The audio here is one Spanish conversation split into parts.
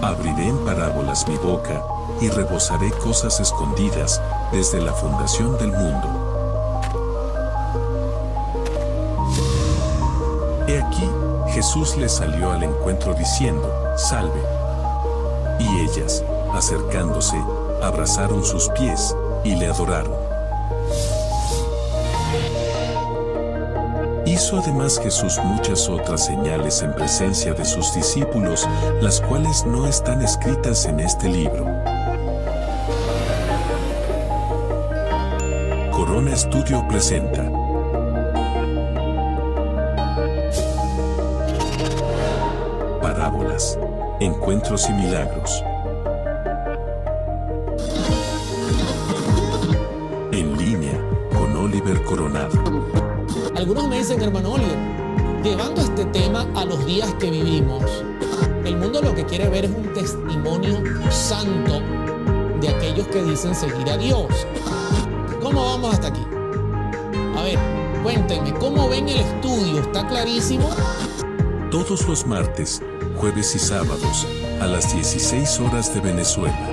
Abriré en parábolas mi boca, y rebosaré cosas escondidas desde la fundación del mundo. He aquí, Jesús les salió al encuentro diciendo, «Salve». Y ellas, acercándose, abrazaron sus pies, y le adoraron. Hizo además Jesús muchas otras señales en presencia de sus discípulos, las cuales no están escritas en este libro. Corona Studio presenta Parábolas, Encuentros y Milagros. En línea, con Oliver Coronado. Algunos me dicen, hermano Oliver, llevando este tema a los días que vivimos, el mundo lo que quiere ver es un testimonio santo de aquellos que dicen seguir a Dios. ¿Cómo vamos hasta aquí? A ver, cuéntenme, ¿cómo ven el estudio? ¿Está clarísimo? Todos los martes, jueves y sábados, a las 16 horas de Venezuela.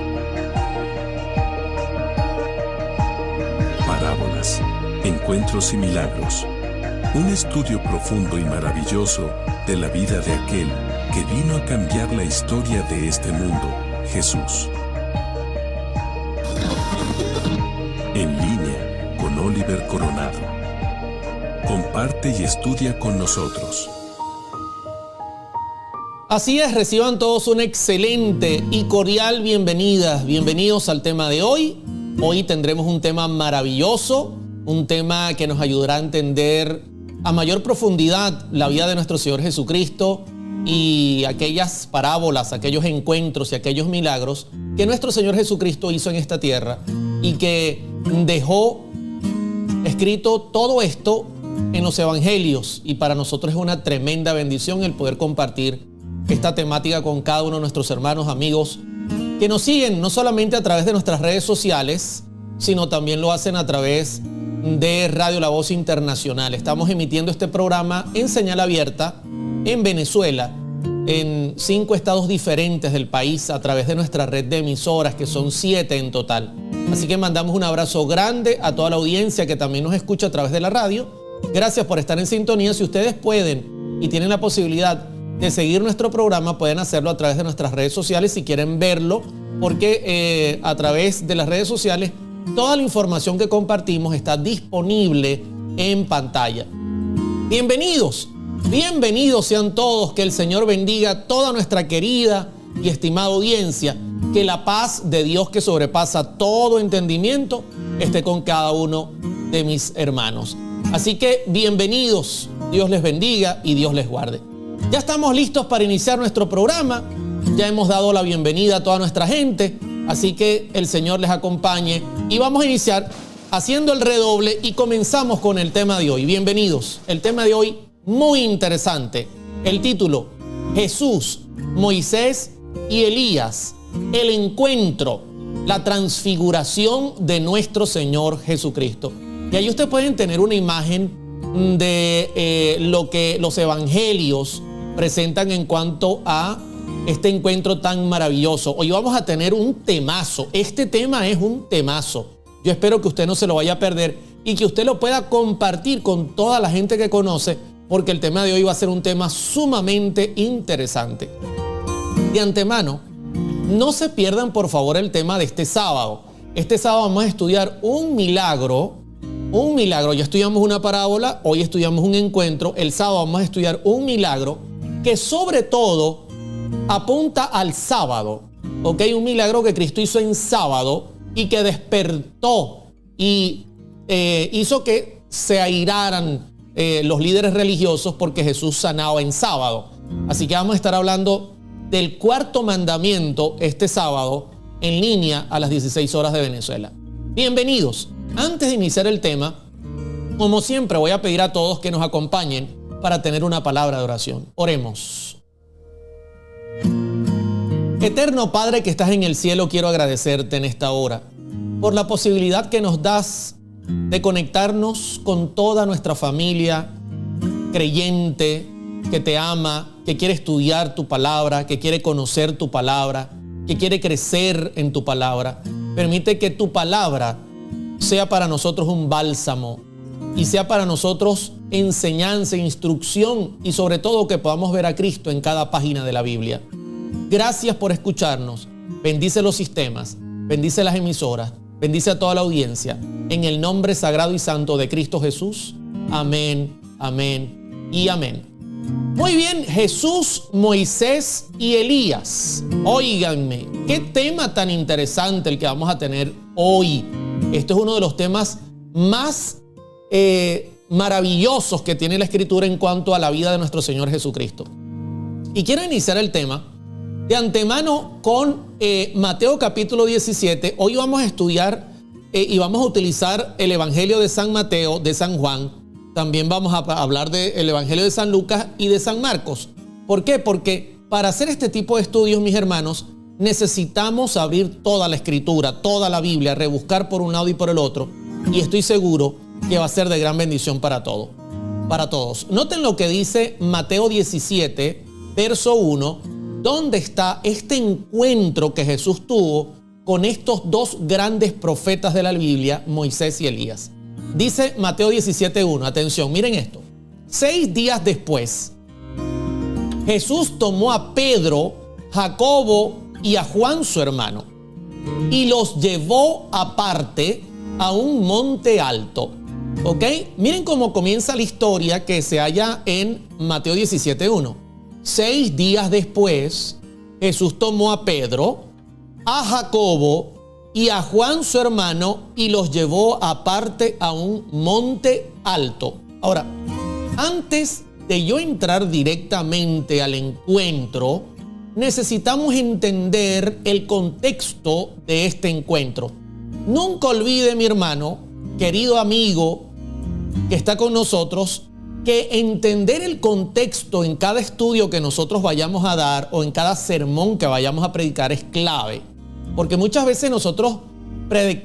Parábolas, Encuentros y Milagros. Un estudio profundo y maravilloso de la vida de aquel que vino a cambiar la historia de este mundo, Jesús. En línea, con Oliver Coronado. Comparte y estudia con nosotros. Así es, reciban todos una excelente y cordial bienvenida. Bienvenidos al tema de hoy. Hoy tendremos un tema maravilloso, un tema que nos ayudará a entender a mayor profundidad la vida de nuestro Señor Jesucristo y aquellas parábolas, aquellos encuentros y aquellos milagros que nuestro Señor Jesucristo hizo en esta tierra y que dejó escrito todo esto en los evangelios, y para nosotros es una tremenda bendición el poder compartir esta temática con cada uno de nuestros hermanos, amigos que nos siguen no solamente a través de nuestras redes sociales, sino también lo hacen a través de Radio La Voz Internacional. Estamos emitiendo este programa en señal abierta en Venezuela, en 5 estados diferentes del país, a través de nuestra red de emisoras, que son 7 en total. Así que mandamos un abrazo grande a toda la audiencia que también nos escucha a través de la radio. Gracias por estar en sintonía. Si ustedes pueden y tienen la posibilidad de seguir nuestro programa, pueden hacerlo a través de nuestras redes sociales si quieren verlo, porque a través de las redes sociales toda la información que compartimos está disponible en pantalla. Bienvenidos sean todos, que el Señor bendiga a toda nuestra querida y estimada audiencia, que la paz de Dios que sobrepasa todo entendimiento esté con cada uno de mis hermanos. Así que bienvenidos, Dios les bendiga y Dios les guarde. Ya estamos listos para iniciar nuestro programa, ya hemos dado la bienvenida a toda nuestra gente. Así que el Señor les acompañe y vamos a iniciar haciendo el redoble y comenzamos con el tema de hoy. Bienvenidos. El tema de hoy muy interesante. El título: Jesús, Moisés y Elías. El encuentro, la transfiguración de nuestro Señor Jesucristo. Y ahí ustedes pueden tener una imagen de lo que los evangelios presentan en cuanto a este encuentro tan maravilloso. Hoy vamos a tener un temazo. Este tema es un temazo. Yo espero que usted no se lo vaya a perder y que usted lo pueda compartir con toda la gente que conoce, porque el tema de hoy va a ser un tema sumamente interesante. De antemano, no se pierdan por favor el tema de este sábado. Este sábado vamos a estudiar un milagro. Ya estudiamos una parábola, hoy estudiamos un encuentro. El sábado vamos a estudiar un milagro que sobre todo apunta al sábado, ¿ok? Un milagro que Cristo hizo en sábado y que despertó y hizo que se airaran los líderes religiosos porque Jesús sanaba en sábado. Así que vamos a estar hablando del 4º mandamiento este sábado en línea a las 16 horas de Venezuela. Bienvenidos. Antes de iniciar el tema, como siempre voy a pedir a todos que nos acompañen para tener una palabra de oración. Oremos. Eterno Padre que estás en el cielo, quiero agradecerte en esta hora por la posibilidad que nos das de conectarnos con toda nuestra familia creyente, que te ama, que quiere estudiar tu palabra, que quiere conocer tu palabra, que quiere crecer en tu palabra. Permite que tu palabra sea para nosotros un bálsamo y sea para nosotros enseñanza, instrucción y sobre todo que podamos ver a Cristo en cada página de la Biblia. Gracias por escucharnos. Bendice los sistemas, bendice las emisoras, bendice a toda la audiencia. En el nombre sagrado y santo de Cristo Jesús. Amén, amén y amén. Muy bien, Jesús, Moisés y Elías. Óiganme, qué tema tan interesante el que vamos a tener hoy. Este es uno de los temas más maravillosos que tiene la Escritura en cuanto a la vida de nuestro Señor Jesucristo. Y quiero iniciar el tema de antemano con Mateo capítulo 17. Hoy vamos a estudiar y vamos a utilizar el Evangelio de San Mateo, de San Juan. También vamos a hablar del Evangelio de San Lucas y de San Marcos. ¿Por qué? Porque para hacer este tipo de estudios, mis hermanos, necesitamos abrir toda la Escritura, toda la Biblia, rebuscar por un lado y por el otro. Y estoy seguro que va a ser de gran bendición para todos. Noten lo que dice Mateo 17, verso 1, donde está este encuentro que Jesús tuvo con estos dos grandes profetas de la Biblia, Moisés y Elías. Dice Mateo 17:1, atención, miren esto. 6 días después, Jesús tomó a Pedro, Jacobo y a Juan su hermano y los llevó aparte a un monte alto. ¿Ok? Miren cómo comienza la historia que se halla en Mateo 17:1. 6 días después, Jesús tomó a Pedro, a Jacobo y a Juan su hermano y los llevó aparte a un monte alto. Ahora, antes de yo entrar directamente al encuentro, necesitamos entender el contexto de este encuentro. Nunca olvide, mi hermano, querido amigo que está con nosotros, que entender el contexto en cada estudio que nosotros vayamos a dar o en cada sermón que vayamos a predicar es clave. Porque muchas veces nosotros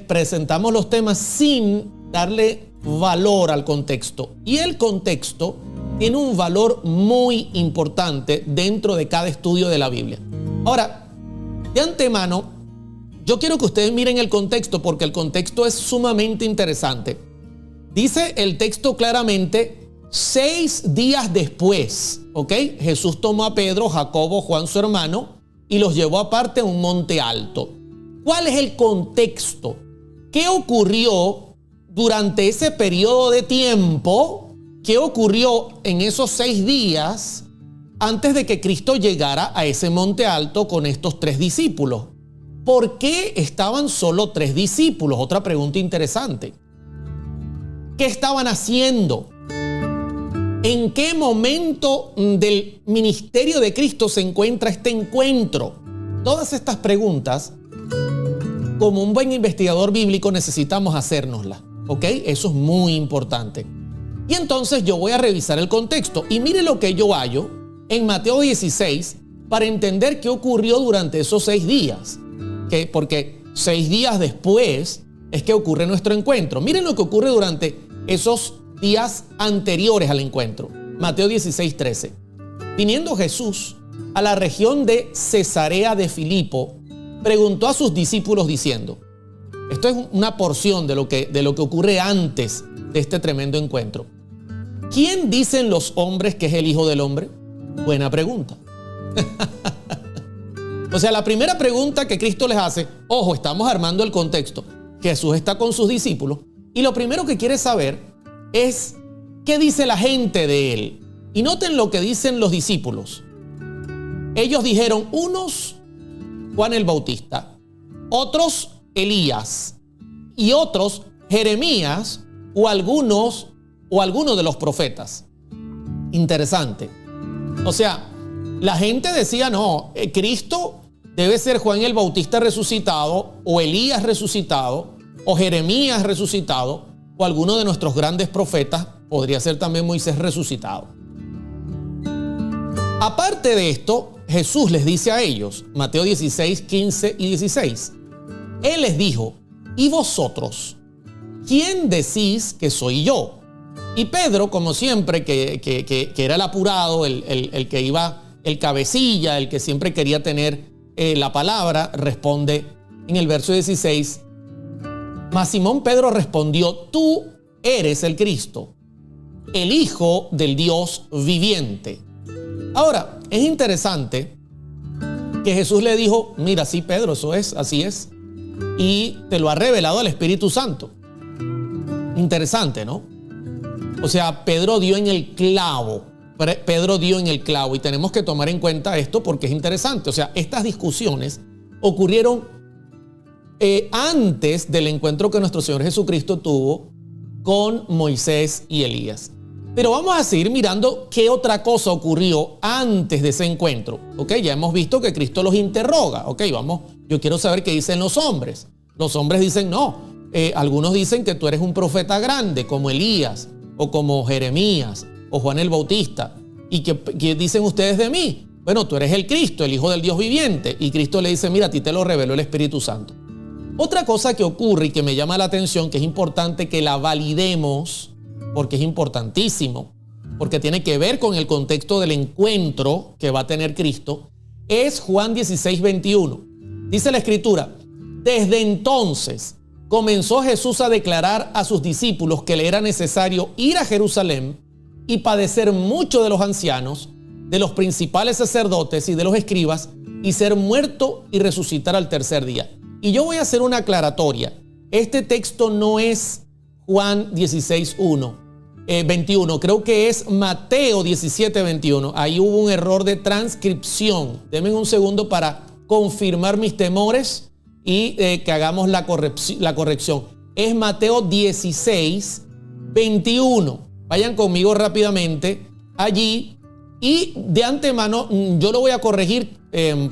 presentamos los temas sin darle valor al contexto. Y el contexto tiene un valor muy importante dentro de cada estudio de la Biblia. Ahora, de antemano, yo quiero que ustedes miren el contexto porque el contexto es sumamente interesante. Dice el texto claramente, 6 días después, ¿ok? Jesús tomó a Pedro, Jacobo, Juan su hermano y los llevó aparte a un monte alto. ¿Cuál es el contexto? ¿Qué ocurrió durante ese periodo de tiempo? ¿Qué ocurrió en esos 6 días antes de que Cristo llegara a ese monte alto con estos 3 discípulos? ¿Por qué estaban solo 3 discípulos? Otra pregunta interesante. ¿Qué estaban haciendo? ¿En qué momento del ministerio de Cristo se encuentra este encuentro? Todas estas preguntas, como un buen investigador bíblico, necesitamos hacérnoslas, ¿ok? Eso es muy importante. Y entonces yo voy a revisar el contexto. Y mire lo que yo hallo en Mateo 16 para entender qué ocurrió durante esos 6 días. Porque 6 días después es que ocurre nuestro encuentro. Miren lo que ocurre durante esos días anteriores al encuentro. Mateo 16:13. Viniendo Jesús a la región de Cesarea de Filipo, preguntó a sus discípulos diciendo, esto es una porción de lo que ocurre antes de este tremendo encuentro. ¿Quién dicen los hombres que es el Hijo del Hombre? Buena pregunta. O sea, la primera pregunta que Cristo les hace, ojo, estamos armando el contexto. Jesús está con sus discípulos y lo primero que quiere saber es qué dice la gente de él. Y noten lo que dicen los discípulos. Ellos dijeron, unos Juan el Bautista, otros Elías y otros Jeremías o algunos de los profetas. Interesante. O sea, la gente decía, no, Cristo debe ser Juan el Bautista resucitado o Elías resucitado o Jeremías resucitado o alguno de nuestros grandes profetas, podría ser también Moisés resucitado. Aparte de esto, Jesús les dice a ellos, Mateo 16, 15 y 16, Él les dijo, ¿y vosotros? ¿Quién decís que soy yo? Y Pedro, como siempre, que era el apurado, el que iba, el cabecilla, el que siempre quería tener la palabra, responde en el verso 16, mas Simón Pedro respondió, tú eres el Cristo, el Hijo del Dios viviente. Ahora, es interesante que Jesús le dijo, mira, sí, Pedro, eso es, así es, y te lo ha revelado el Espíritu Santo. Interesante, ¿no? O sea, Pedro dio en el clavo. Pedro dio en el clavo, y tenemos que tomar en cuenta esto porque es interesante. O sea, estas discusiones ocurrieron antes del encuentro que nuestro Señor Jesucristo tuvo con Moisés y Elías. Pero vamos a seguir mirando qué otra cosa ocurrió antes de ese encuentro. ¿Ok? Ya hemos visto que Cristo los interroga. ¿Ok? Vamos, yo quiero saber qué dicen los hombres. Los hombres dicen no. Algunos dicen que tú eres un profeta grande como Elías o como Jeremías o Juan el Bautista. ¿Y qué dicen ustedes de mí? Bueno, tú eres el Cristo, el Hijo del Dios viviente. Y Cristo le dice, mira, a ti te lo reveló el Espíritu Santo. Otra cosa que ocurre y que me llama la atención, que es importante que la validemos, porque es importantísimo, porque tiene que ver con el contexto del encuentro que va a tener Cristo, es Juan 16, 21. Dice la Escritura, desde entonces comenzó Jesús a declarar a sus discípulos que le era necesario ir a Jerusalén y padecer mucho de los ancianos, de los principales sacerdotes y de los escribas, y ser muerto y resucitar al tercer día. Y yo voy a hacer una aclaratoria. Este texto no es Juan 16, 21. Creo que es Mateo 17, 21. Ahí hubo un error de transcripción. Denme un segundo para confirmar mis temores y que hagamos la corrección. Es Mateo 16, 21. Vayan conmigo rápidamente allí y de antemano yo lo voy a corregir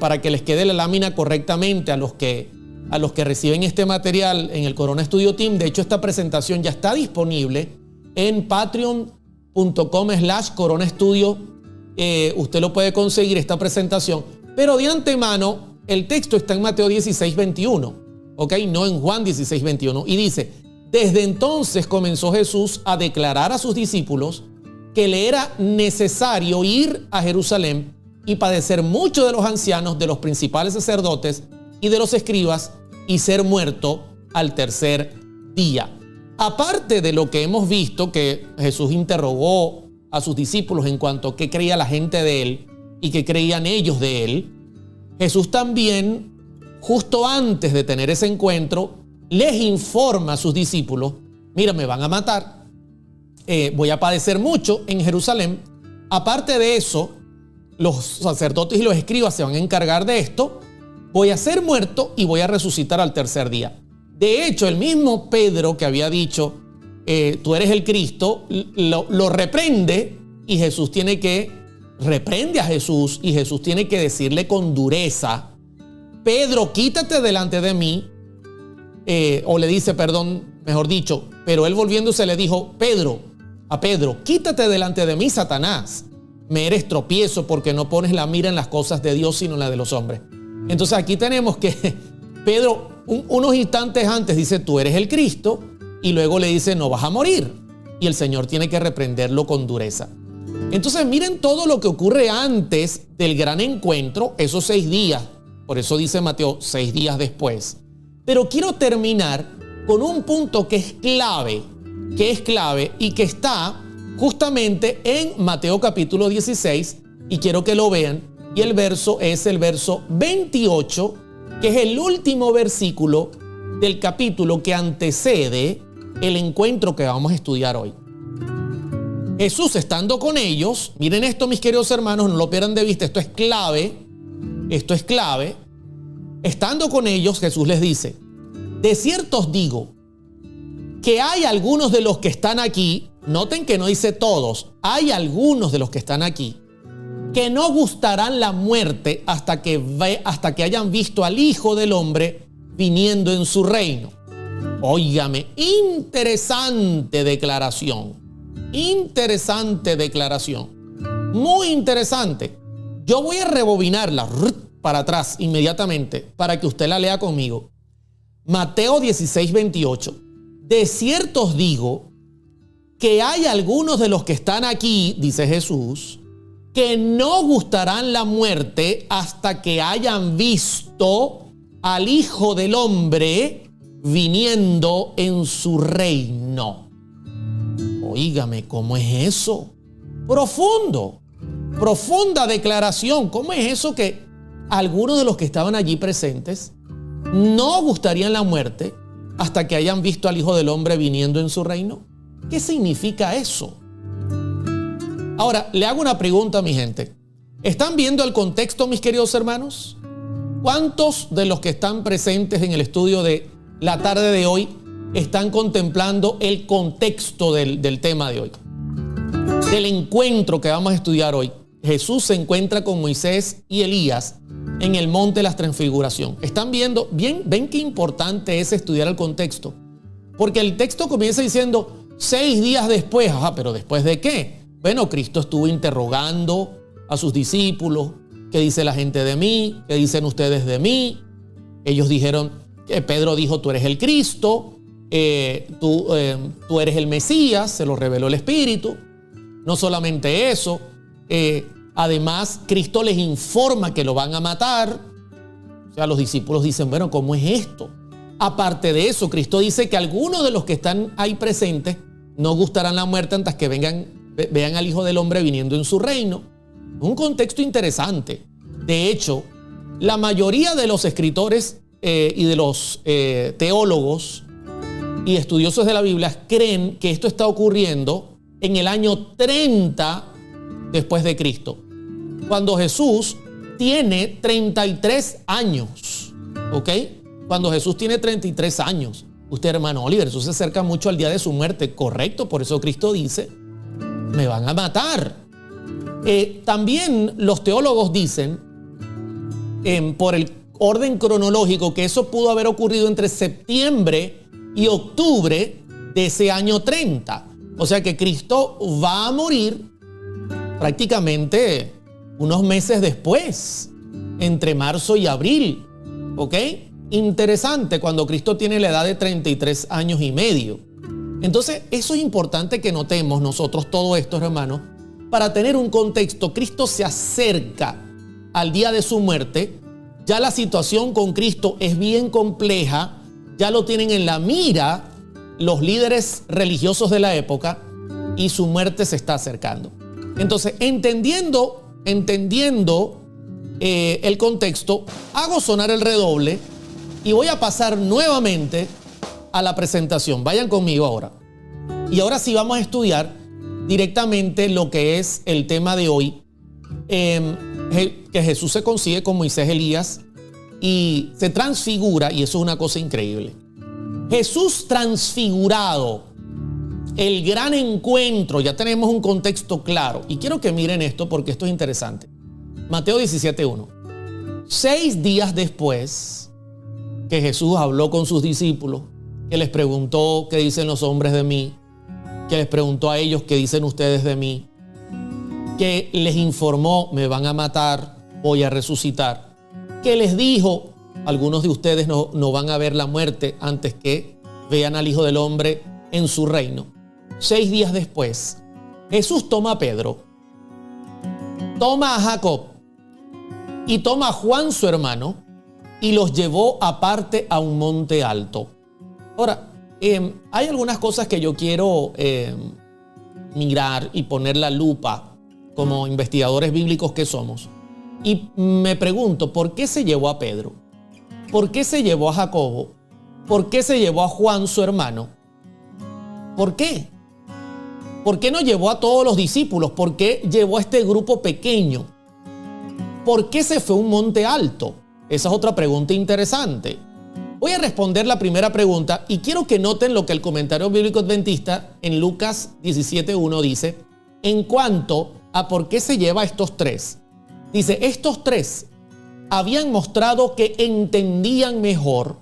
para que les quede la lámina correctamente a los que reciben este material en el Corona Studio Team. De hecho, esta presentación ya está disponible en patreon.com/Corona Studio. Usted lo puede conseguir, esta presentación. Pero de antemano, el texto está en Mateo 16, 21. ¿Ok? No en Juan 16, 21. Y dice, desde entonces comenzó Jesús a declarar a sus discípulos que le era necesario ir a Jerusalén y padecer mucho de los ancianos, de los principales sacerdotes y de los escribas, y ser muerto al tercer día. Aparte de lo que hemos visto, que Jesús interrogó a sus discípulos en cuanto a qué creía la gente de él y qué creían ellos de él, Jesús también, justo antes de tener ese encuentro, les informa a sus discípulos, mira, me van a matar, voy a padecer mucho en Jerusalén. Aparte de eso, los sacerdotes y los escribas se van a encargar de esto. Voy a ser muerto y voy a resucitar al tercer día. De hecho, el mismo Pedro que había dicho, tú eres el Cristo, lo reprende, y Jesús reprende a Jesús, y Jesús tiene que decirle con dureza, Pedro, quítate delante de mí, o le dice, perdón, mejor dicho, pero él volviéndose le dijo, a Pedro, quítate delante de mí, Satanás, me eres tropiezo porque no pones la mira en las cosas de Dios sino en la de los hombres. Entonces aquí tenemos que Pedro unos instantes antes dice, tú eres el Cristo, y luego le dice, no vas a morir, y el Señor tiene que reprenderlo con dureza. Entonces miren todo lo que ocurre antes del gran encuentro, esos 6 días, por eso dice Mateo, 6 días después. Pero quiero terminar con un punto que es clave y que está justamente en Mateo capítulo 16, y quiero que lo vean, y el verso es el verso 28, que es el último versículo del capítulo que antecede el encuentro que vamos a estudiar hoy. Jesús estando con ellos, miren esto, mis queridos hermanos, no lo pierdan de vista, esto es clave, estando con ellos, Jesús les dice, de cierto os digo, que hay algunos de los que están aquí, noten que no dice todos, hay algunos de los que están aquí, que no gustarán la muerte hasta que hayan visto al Hijo del Hombre viniendo en su reino. Óigame, interesante declaración, muy interesante. Yo voy a rebobinarla para atrás inmediatamente para que usted la lea conmigo. Mateo 16, 28. De cierto os digo que hay algunos de los que están aquí, dice Jesús, que no gustarán la muerte hasta que hayan visto al Hijo del Hombre viniendo en su reino. Óigame, ¿cómo es eso? Profundo, profunda declaración. ¿Cómo es eso que algunos de los que estaban allí presentes no gustarían la muerte hasta que hayan visto al Hijo del Hombre viniendo en su reino? ¿Qué significa eso? Ahora, le hago una pregunta a mi gente. ¿Están viendo el contexto, mis queridos hermanos? ¿Cuántos de los que están presentes en el estudio de la tarde de hoy están contemplando el contexto del tema de hoy? Del encuentro que vamos a estudiar hoy. Jesús se encuentra con Moisés y Elías en el monte de la transfiguración. ¿Están viendo? Bien, ven qué importante es estudiar el contexto. Porque el texto comienza diciendo 6 días después. Ajá, pero ¿después de qué? Bueno, Cristo estuvo interrogando a sus discípulos. ¿Qué dice la gente de mí? ¿Qué dicen ustedes de mí? Ellos dijeron, Pedro dijo, tú eres el Cristo, tú eres el Mesías, se lo reveló el Espíritu. No solamente eso, además Cristo les informa que lo van a matar. O sea, los discípulos dicen, bueno, ¿cómo es esto? Aparte de eso, Cristo dice que algunos de los que están ahí presentes no gustarán la muerte antes que vean al Hijo del Hombre viniendo en su reino. Un contexto interesante. De hecho, la mayoría de los escritores y de los teólogos y estudiosos de la Biblia creen que esto está ocurriendo en el año 30 después de Cristo, cuando Jesús tiene 33 años. ¿Ok? Cuando Jesús tiene 33 años. Usted, hermano Oliver, Jesús se acerca mucho al día de su muerte. Correcto, por eso Cristo dice, me van a matar. También los teólogos dicen, por el orden cronológico, que eso pudo haber ocurrido entre septiembre y octubre de ese año 30. O sea que Cristo va a morir prácticamente unos meses después, entre marzo y abril. ¿Ok? Interesante, cuando Cristo tiene la edad de 33 años y medio. Entonces, eso es importante que notemos nosotros todo esto, hermanos, para tener un contexto. Cristo se acerca al día de su muerte. Ya la situación con Cristo es bien compleja. Ya lo tienen en la mira los líderes religiosos de la época y su muerte se está acercando. Entonces, entendiendo el contexto, hago sonar el redoble y voy a pasar nuevamente a la presentación. Vayan conmigo ahora. Y ahora sí vamos a estudiar directamente lo que es el tema de hoy, que Jesús se consigue con Moisés, Elías y se transfigura, y eso es una cosa increíble. Jesús transfigurado, el gran encuentro, ya tenemos un contexto claro. Y quiero que miren esto porque esto es interesante. Mateo 17:1. 6 días después que Jesús habló con sus discípulos, que les preguntó qué dicen los hombres de mí, que les preguntó a ellos qué dicen ustedes de mí, que les informó, me van a matar, voy a resucitar, que les dijo, algunos de ustedes no van a ver la muerte antes que vean al Hijo del Hombre en su reino. 6 días después, Jesús toma a Pedro, toma a Jacob y toma a Juan, su hermano, y los llevó aparte a un monte alto. Ahora, hay algunas cosas que yo quiero mirar y poner la lupa como investigadores bíblicos que somos. Y me pregunto, ¿por qué se llevó a Pedro? ¿Por qué se llevó a Jacobo? ¿Por qué se llevó a Juan, su hermano? ¿Por qué? ¿Por qué no llevó a todos los discípulos? ¿Por qué llevó a este grupo pequeño? ¿Por qué se fue a un monte alto? Esa es otra pregunta interesante. Voy a responder la primera pregunta y quiero que noten lo que el comentario bíblico adventista en Lucas 17:1 dice en cuanto a por qué se lleva a estos 3. Dice, estos 3 habían mostrado que entendían mejor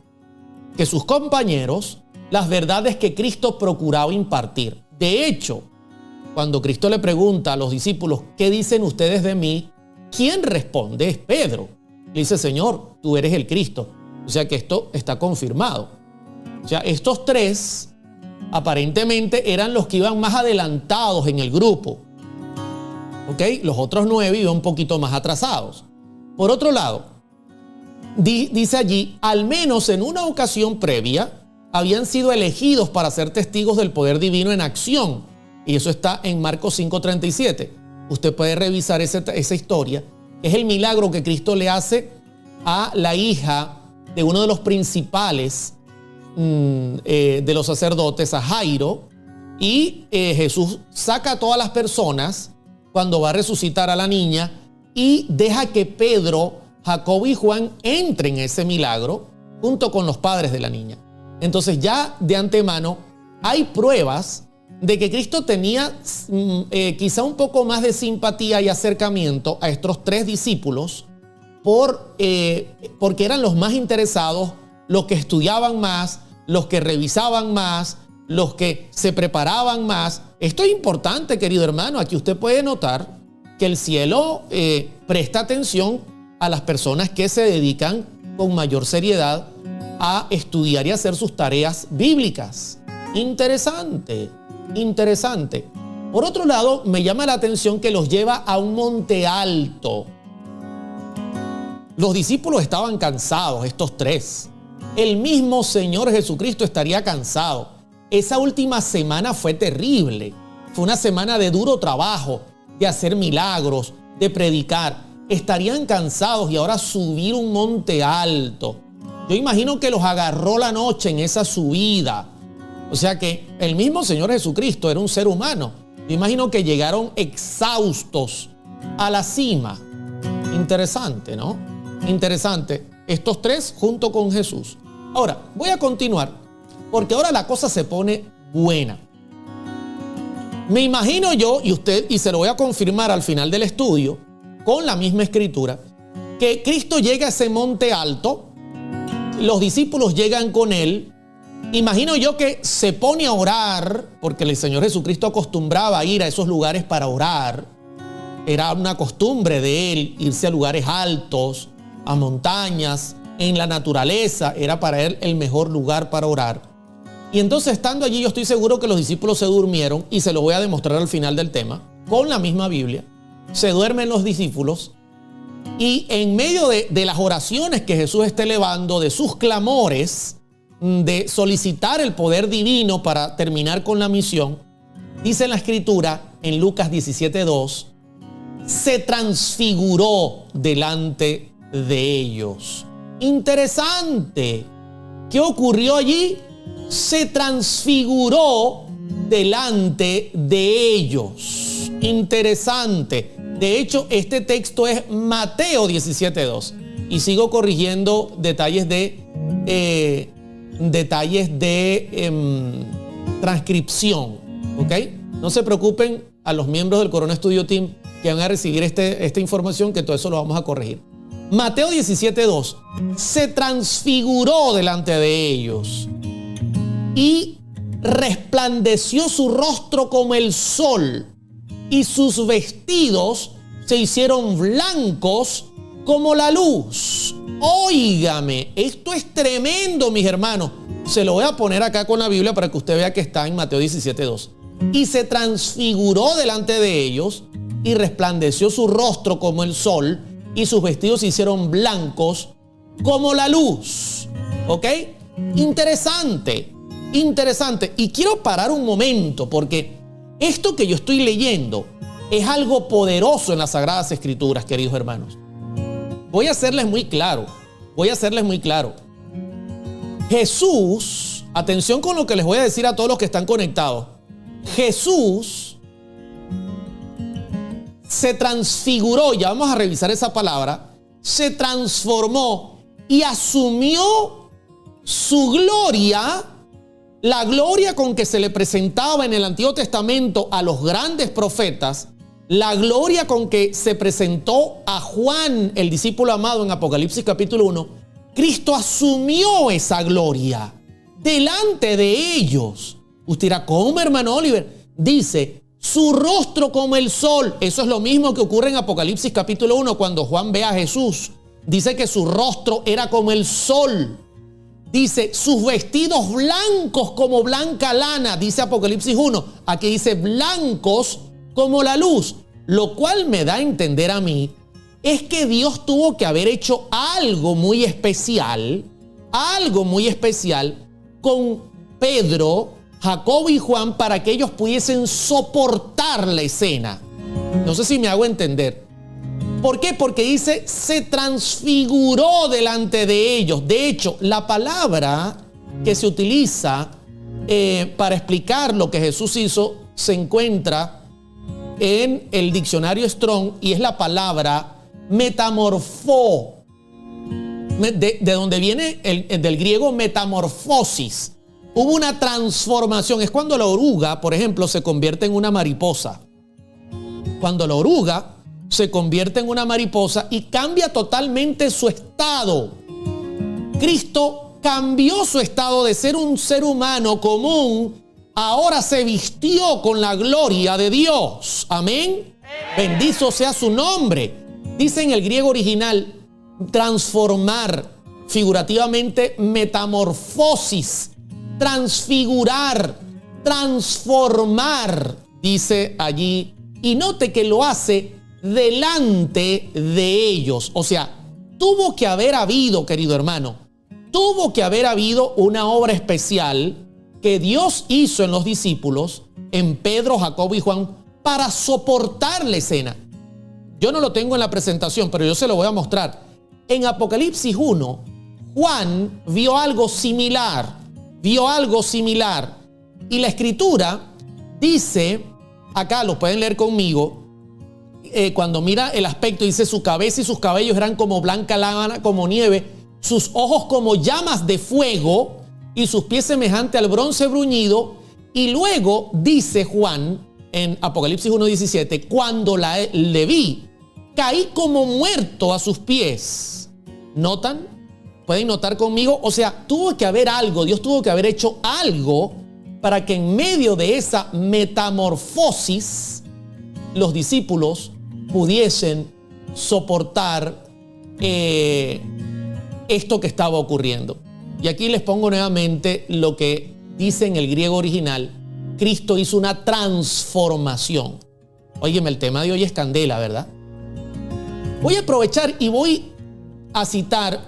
que sus compañeros las verdades que Cristo procuraba impartir. De hecho, cuando Cristo le pregunta a los discípulos, ¿qué dicen ustedes de mí? ¿Quién responde? Es Pedro. Le dice, Señor, tú eres el Cristo. O sea que esto está confirmado. O sea, estos 3 aparentemente eran los que iban más adelantados en el grupo. ¿Ok? Los otros 9 iban un poquito más atrasados. Por otro lado, dice allí, al menos en una ocasión previa, habían sido elegidos para ser testigos del poder divino en acción. Y eso está en Marcos 5:37. Usted puede revisar esa historia. Es el milagro que Cristo le hace a la hija de uno de los principales de los sacerdotes, a Jairo. Y Jesús saca a todas las personas cuando va a resucitar a la niña y deja que Pedro, Jacobo y Juan entren en ese milagro junto con los padres de la niña. Entonces ya de antemano hay pruebas de que Cristo tenía quizá un poco más de simpatía y acercamiento a estos 3 discípulos porque eran los más interesados, los que estudiaban más, los que revisaban más, los que se preparaban más. Esto es importante, querido hermano. Aquí usted puede notar que el cielo presta atención a las personas que se dedican con mayor seriedad a estudiar y hacer sus tareas bíblicas. Interesante, interesante. Por otro lado, me llama la atención que los lleva a un monte alto. Los discípulos estaban cansados, estos 3. El mismo Señor Jesucristo estaría cansado. Esa última semana fue terrible. Fue una semana de duro trabajo, de hacer milagros, de predicar. Estarían cansados y ahora subir un monte alto. Yo imagino que los agarró la noche en esa subida. O sea que el mismo Señor Jesucristo era un ser humano. Yo imagino que llegaron exhaustos a la cima. Interesante, ¿no? Interesante. Estos 3 junto con Jesús. Ahora, voy a continuar porque ahora la cosa se pone buena. Me imagino yo, y se lo voy a confirmar al final del estudio, con la misma escritura, que Cristo llega a ese monte alto, los discípulos llegan con él. Imagino yo que se pone a orar, porque el Señor Jesucristo acostumbraba a ir a esos lugares para orar. Era una costumbre de él irse a lugares altos, a montañas, en la naturaleza. Era para él el mejor lugar para orar. Y entonces, estando allí, yo estoy seguro que los discípulos se durmieron, y se lo voy a demostrar al final del tema, con la misma Biblia. Se duermen los discípulos, y en medio de las oraciones que Jesús está elevando, de sus clamores, de solicitar el poder divino para terminar con la misión, dice la escritura en Lucas 17:2, se transfiguró delante de ellos. Interesante. ¿Qué ocurrió allí? Se transfiguró delante de ellos. Interesante. De hecho, este texto es Mateo 17:2. Y sigo corrigiendo detalles de transcripción. ¿Ok? No se preocupen a los miembros del Corona Studio Team que van a recibir esta información, que todo eso lo vamos a corregir. Mateo 17:2. Se transfiguró delante de ellos y resplandeció su rostro como el sol, y sus vestidos se hicieron blancos como la luz. Óigame, esto es tremendo, mis hermanos. Se lo voy a poner acá con la Biblia para que usted vea que está en Mateo 17:2. Y se transfiguró delante de ellos y resplandeció su rostro como el sol, y sus vestidos se hicieron blancos como la luz. ¿Ok? Interesante, interesante. Y quiero parar un momento, porque esto que yo estoy leyendo es algo poderoso en las Sagradas Escrituras, queridos hermanos. Voy a hacerles muy claro. Jesús, atención con lo que les voy a decir a todos los que están conectados. Jesús se transfiguró, ya vamos a revisar esa palabra, se transformó y asumió su gloria, la gloria con que se le presentaba en el Antiguo Testamento a los grandes profetas, la gloria con que se presentó a Juan, el discípulo amado, en Apocalipsis capítulo 1. Cristo asumió esa gloria delante de ellos. Usted dirá, ¿cómo, hermano Oliver? Dice, su rostro como el sol. Eso es lo mismo que ocurre en Apocalipsis capítulo 1 cuando Juan ve a Jesús. Dice que su rostro era como el sol. Dice, sus vestidos blancos como blanca lana, dice Apocalipsis 1. Aquí dice blancos como la luz, lo cual me da a entender a mí es que Dios tuvo que haber hecho algo muy especial con Pedro, Jacobo y Juan para que ellos pudiesen soportar la escena. No sé si me hago entender. ¿Por qué? Porque dice, se transfiguró delante de ellos. De hecho, la palabra que se utiliza para explicar lo que Jesús hizo se encuentra en el diccionario Strong y es la palabra metamorfó, de donde viene del griego metamorfosis. Hubo una transformación. Es cuando la oruga, por ejemplo, se convierte en una mariposa. Cuando la oruga se convierte en una mariposa y cambia totalmente su estado. Cristo cambió su estado de ser un ser humano común, ahora se vistió con la gloria de Dios. Amén. Bendito sea su nombre. Dice en el griego original, transformar, figurativamente metamorfosis, transfigurar, transformar, dice allí. Y note que lo hace delante de ellos. O sea, tuvo que haber habido, querido hermano, tuvo que haber habido una obra especial que Dios hizo en los discípulos, en Pedro, Jacobo y Juan, para soportar la escena. Yo no lo tengo en la presentación, pero yo se lo voy a mostrar. En Apocalipsis 1, Juan vio algo similar. Y la escritura dice, acá lo pueden leer conmigo, cuando mira el aspecto, dice, su cabeza y sus cabellos eran como blanca lana, como nieve, sus ojos como llamas de fuego y sus pies semejantes al bronce bruñido. Y luego dice Juan en Apocalipsis 1:17, cuando le vi, caí como muerto a sus pies. ¿Notan? ¿Pueden notar conmigo? O sea, tuvo que haber algo, Dios tuvo que haber hecho algo para que en medio de esa metamorfosis los discípulos pudiesen soportar esto que estaba ocurriendo. Y aquí les pongo nuevamente lo que dice en el griego original. Cristo hizo una transformación. Óyeme, el tema de hoy es candela, ¿verdad? Voy a aprovechar y voy a citar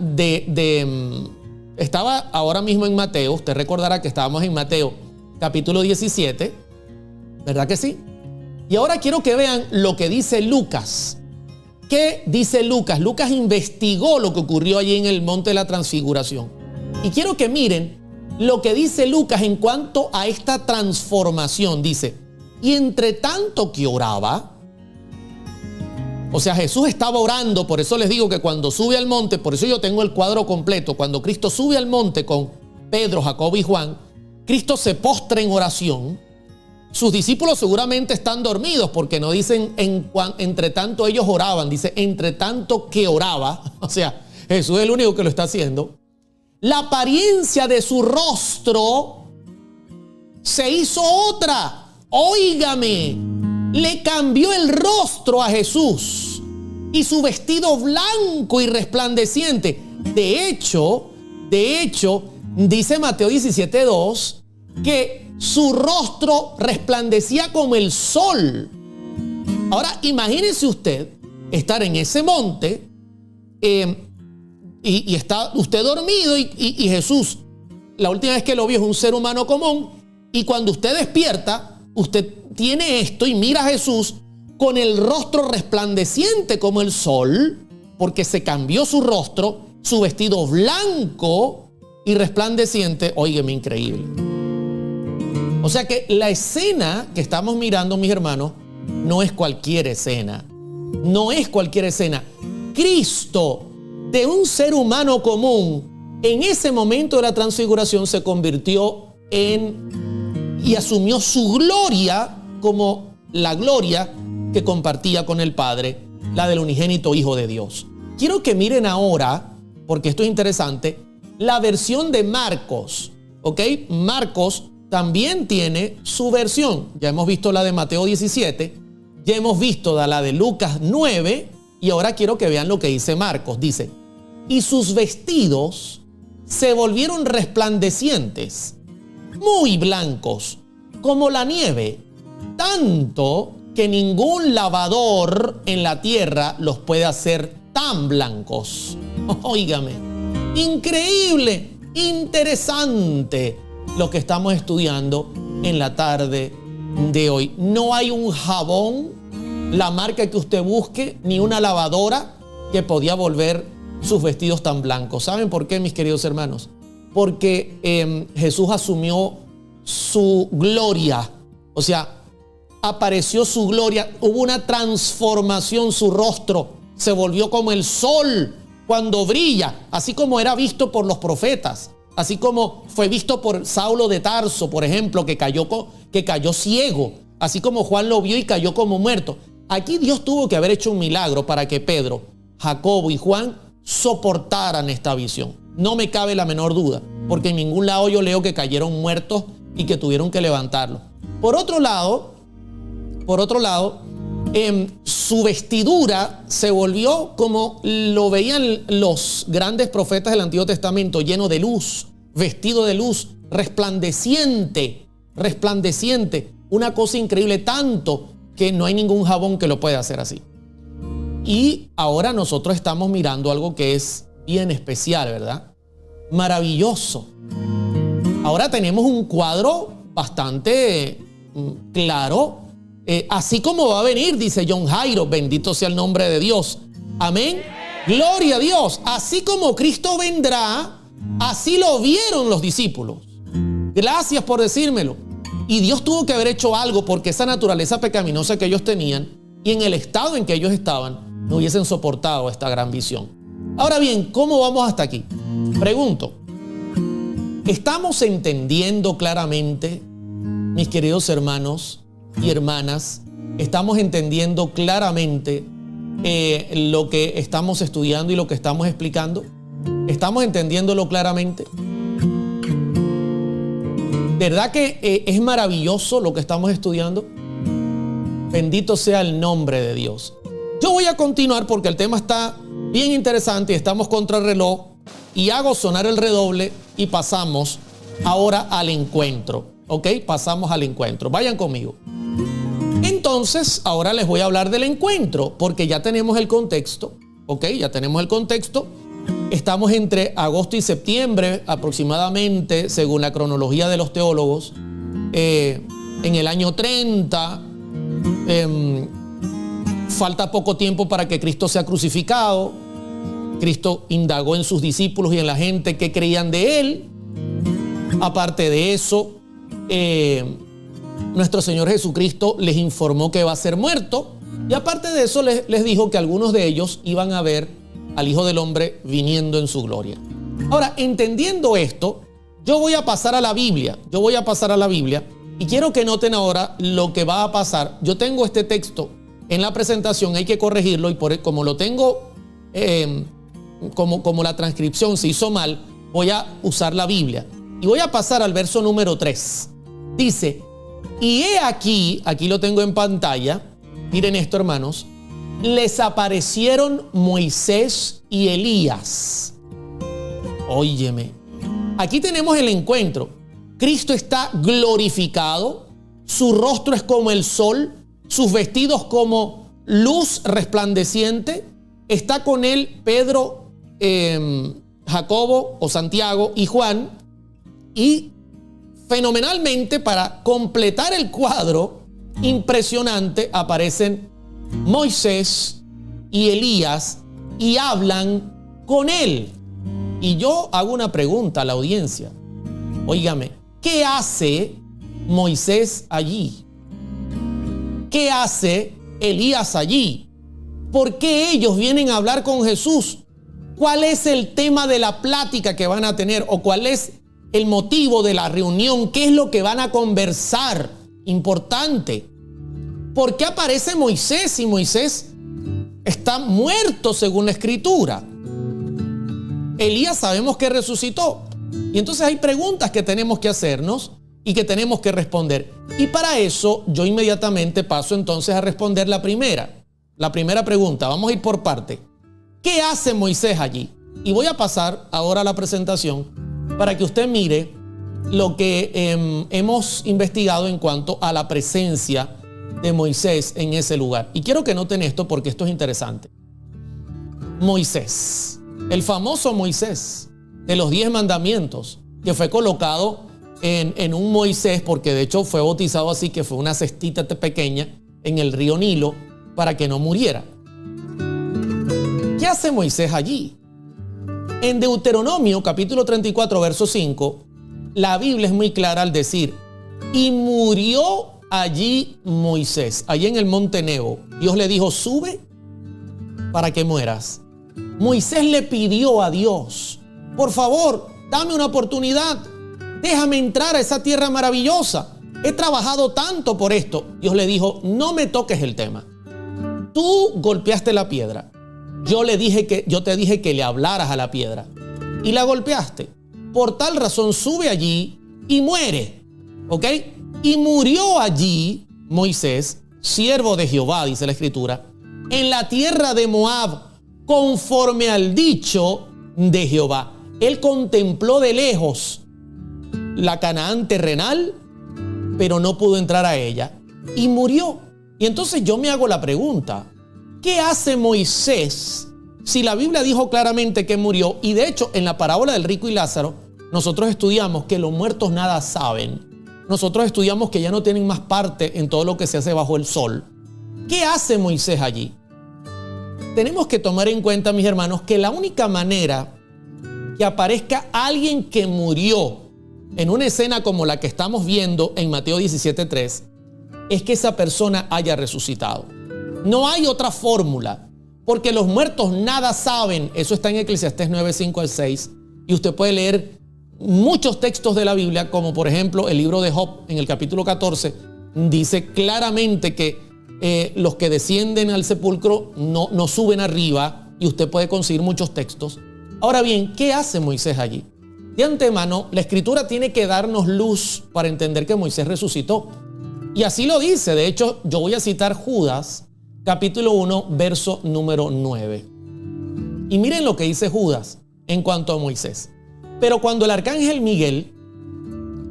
estaba ahora mismo en Mateo. Usted recordará que estábamos en Mateo capítulo 17, ¿verdad que sí? Y ahora quiero que vean lo que dice Lucas. ¿Qué dice Lucas? Lucas investigó lo que ocurrió allí en el Monte de la Transfiguración. Y quiero que miren lo que dice Lucas en cuanto a esta transformación. Dice, y entre tanto que oraba, o sea, Jesús estaba orando. Por eso les digo que cuando sube al monte, por eso yo tengo el cuadro completo, cuando Cristo sube al monte con Pedro, Jacobo y Juan, Cristo se postra en oración. Sus discípulos seguramente están dormidos porque no dicen entre tanto ellos oraban, dice entre tanto que oraba. O sea, Jesús es el único que lo está haciendo. La apariencia de su rostro se hizo otra. Óigame, le cambió el rostro a Jesús y su vestido blanco y resplandeciente. De hecho, dice Mateo 17:2 que su rostro resplandecía como el sol. Ahora, imagínese usted estar en ese monte y está usted dormido y Jesús, la última vez que lo vio, es un ser humano común, y cuando usted despierta, usted tiene esto y mira a Jesús con el rostro resplandeciente como el sol, porque se cambió su rostro, su vestido blanco y resplandeciente. Óigame, increíble. O sea que la escena que estamos mirando, mis hermanos, no es cualquier escena. No es cualquier escena. Cristo, de un ser humano común, en ese momento de la transfiguración se convirtió y asumió su gloria como la gloria que compartía con el Padre, la del unigénito Hijo de Dios. Quiero que miren ahora, porque esto es interesante, la versión de Marcos. ¿Ok? Marcos también tiene su versión. Ya hemos visto la de Mateo 17, ya hemos visto la de Lucas 9, y ahora quiero que vean lo que dice Marcos. Dice, y sus vestidos se volvieron resplandecientes, muy blancos, como la nieve, tanto que ningún lavador en la tierra los puede hacer tan blancos. Óigame, increíble, interesante lo que estamos estudiando en la tarde de hoy. No hay un jabón, la marca que usted busque, ni una lavadora que podía volver sus vestidos tan blancos. ¿Saben por qué, mis queridos hermanos? Porque Jesús asumió su gloria, o sea, apareció su gloria, hubo una transformación, su rostro se volvió como el sol cuando brilla, así como era visto por los profetas, así como fue visto por Saulo de Tarso, por ejemplo, que cayó ciego, así como Juan lo vio y cayó como muerto. Aquí Dios tuvo que haber hecho un milagro para que Pedro, Jacobo y Juan soportaran esta visión. No me cabe la menor duda, porque en ningún lado yo leo que cayeron muertos y que tuvieron que levantarlo. Por otro lado, su vestidura se volvió como lo veían los grandes profetas del Antiguo Testamento, lleno de luz, vestido de luz, resplandeciente, una cosa increíble, tanto que no hay ningún jabón que lo pueda hacer así. Y ahora nosotros estamos mirando algo que es bien especial, ¿verdad? Maravilloso. Ahora tenemos un cuadro bastante claro, así como va a venir, dice John Jairo, bendito sea el nombre de Dios. Amén. Gloria a Dios. Así como Cristo vendrá, así lo vieron los discípulos. Gracias por decírmelo. Y Dios tuvo que haber hecho algo porque esa naturaleza pecaminosa que ellos tenían y en el estado en que ellos estaban, no hubiesen soportado esta gran visión. Ahora bien, ¿cómo vamos hasta aquí? Pregunto, ¿estamos entendiendo claramente, mis queridos hermanos y hermanas? ¿Estamos entendiendo claramente lo que estamos estudiando y lo que estamos explicando? ¿Estamos entendiéndolo claramente? ¿Verdad que es maravilloso lo que estamos estudiando? Bendito sea el nombre de Dios. Yo voy a continuar porque el tema está bien interesante y estamos contra el reloj, y hago sonar el redoble y pasamos ahora al encuentro. ¿Ok? Pasamos al encuentro. Vayan conmigo. Entonces, ahora les voy a hablar del encuentro porque ya tenemos el contexto. ¿Ok? Ya tenemos el contexto. Estamos entre agosto y septiembre aproximadamente, según la cronología de los teólogos, en el año 30. Falta poco tiempo para que Cristo sea crucificado. Cristo indagó en sus discípulos y en la gente que creían de Él. Aparte de eso, nuestro Señor Jesucristo les informó que va a ser muerto. Y aparte de eso, les dijo que algunos de ellos iban a ver al Hijo del Hombre viniendo en su gloria. Ahora, entendiendo esto, yo voy a pasar a la Biblia. Y quiero que noten ahora lo que va a pasar. Yo tengo este texto en la presentación, hay que corregirlo, y como lo tengo, como la transcripción se hizo mal, voy a usar la Biblia. Y voy a pasar al verso número 3. Dice, y he aquí lo tengo en pantalla, miren esto, hermanos, les aparecieron Moisés y Elías. Óyeme, aquí tenemos el encuentro. Cristo está glorificado, su rostro es como el sol, sus vestidos como luz resplandeciente. Está con él Pedro, Jacobo o Santiago y Juan. Y fenomenalmente, para completar el cuadro impresionante, aparecen Moisés y Elías y hablan con él. Y yo hago una pregunta a la audiencia. Óigame, ¿qué hace Moisés allí? ¿Qué hace Elías allí? ¿Por qué ellos vienen a hablar con Jesús? ¿Cuál es el tema de la plática que van a tener? ¿O cuál es el motivo de la reunión? ¿Qué es lo que van a conversar? Importante. ¿Por qué aparece Moisés si Moisés está muerto según la Escritura? Elías sabemos que resucitó. Y entonces hay preguntas que tenemos que hacernos y que tenemos que responder. Y para eso yo inmediatamente paso entonces a responder la primera pregunta. Vamos a ir por parte. ¿Qué hace Moisés allí? Y voy a pasar ahora a la presentación para que usted mire lo que hemos investigado en cuanto a la presencia de Moisés en ese lugar. Y quiero que noten esto porque esto es interesante. Moisés, el famoso Moisés de los 10 mandamientos, que fue colocado en un Moisés, porque de hecho fue bautizado así, que fue una cestita pequeña en el río Nilo para que no muriera. ¿Qué hace Moisés allí? En Deuteronomio capítulo 34 verso 5, la Biblia es muy clara al decir: y murió allí Moisés, allí en el monte Nebo. Dios le dijo: sube para que mueras. Moisés le pidió a Dios: por favor, dame una oportunidad, déjame entrar a esa tierra maravillosa. He trabajado tanto por esto. Dios le dijo: no me toques el tema. Tú golpeaste la piedra. Yo te dije que le hablaras a la piedra y la golpeaste. Por tal razón sube allí y muere. ¿Ok? Y murió allí Moisés, siervo de Jehová, dice la Escritura, en la tierra de Moab, conforme al dicho de Jehová. Él contempló de lejos la Canaán terrenal, pero no pudo entrar a ella y murió. Y entonces yo me hago la pregunta: ¿qué hace Moisés si la Biblia dijo claramente que murió? Y de hecho, en la parábola del rico y Lázaro, nosotros estudiamos que los muertos nada saben. Nosotros estudiamos que ya no tienen más parte en todo lo que se hace bajo el sol. ¿Qué hace Moisés allí? Tenemos que tomar en cuenta, mis hermanos, que la única manera que aparezca alguien que murió en una escena como la que estamos viendo en Mateo 17:3 es que esa persona haya resucitado. No hay otra fórmula, porque los muertos nada saben. Eso está en Eclesiastés 9:5 al 6, y usted puede leer muchos textos de la Biblia, como por ejemplo el libro de Job en el capítulo 14, dice claramente que los que descienden al sepulcro no suben arriba, y usted puede conseguir muchos textos. Ahora bien, ¿qué hace Moisés allí? De antemano, la Escritura tiene que darnos luz para entender que Moisés resucitó. Y así lo dice. De hecho, yo voy a citar Judas, capítulo 1, verso número 9. Y miren lo que dice Judas en cuanto a Moisés. Pero cuando el arcángel Miguel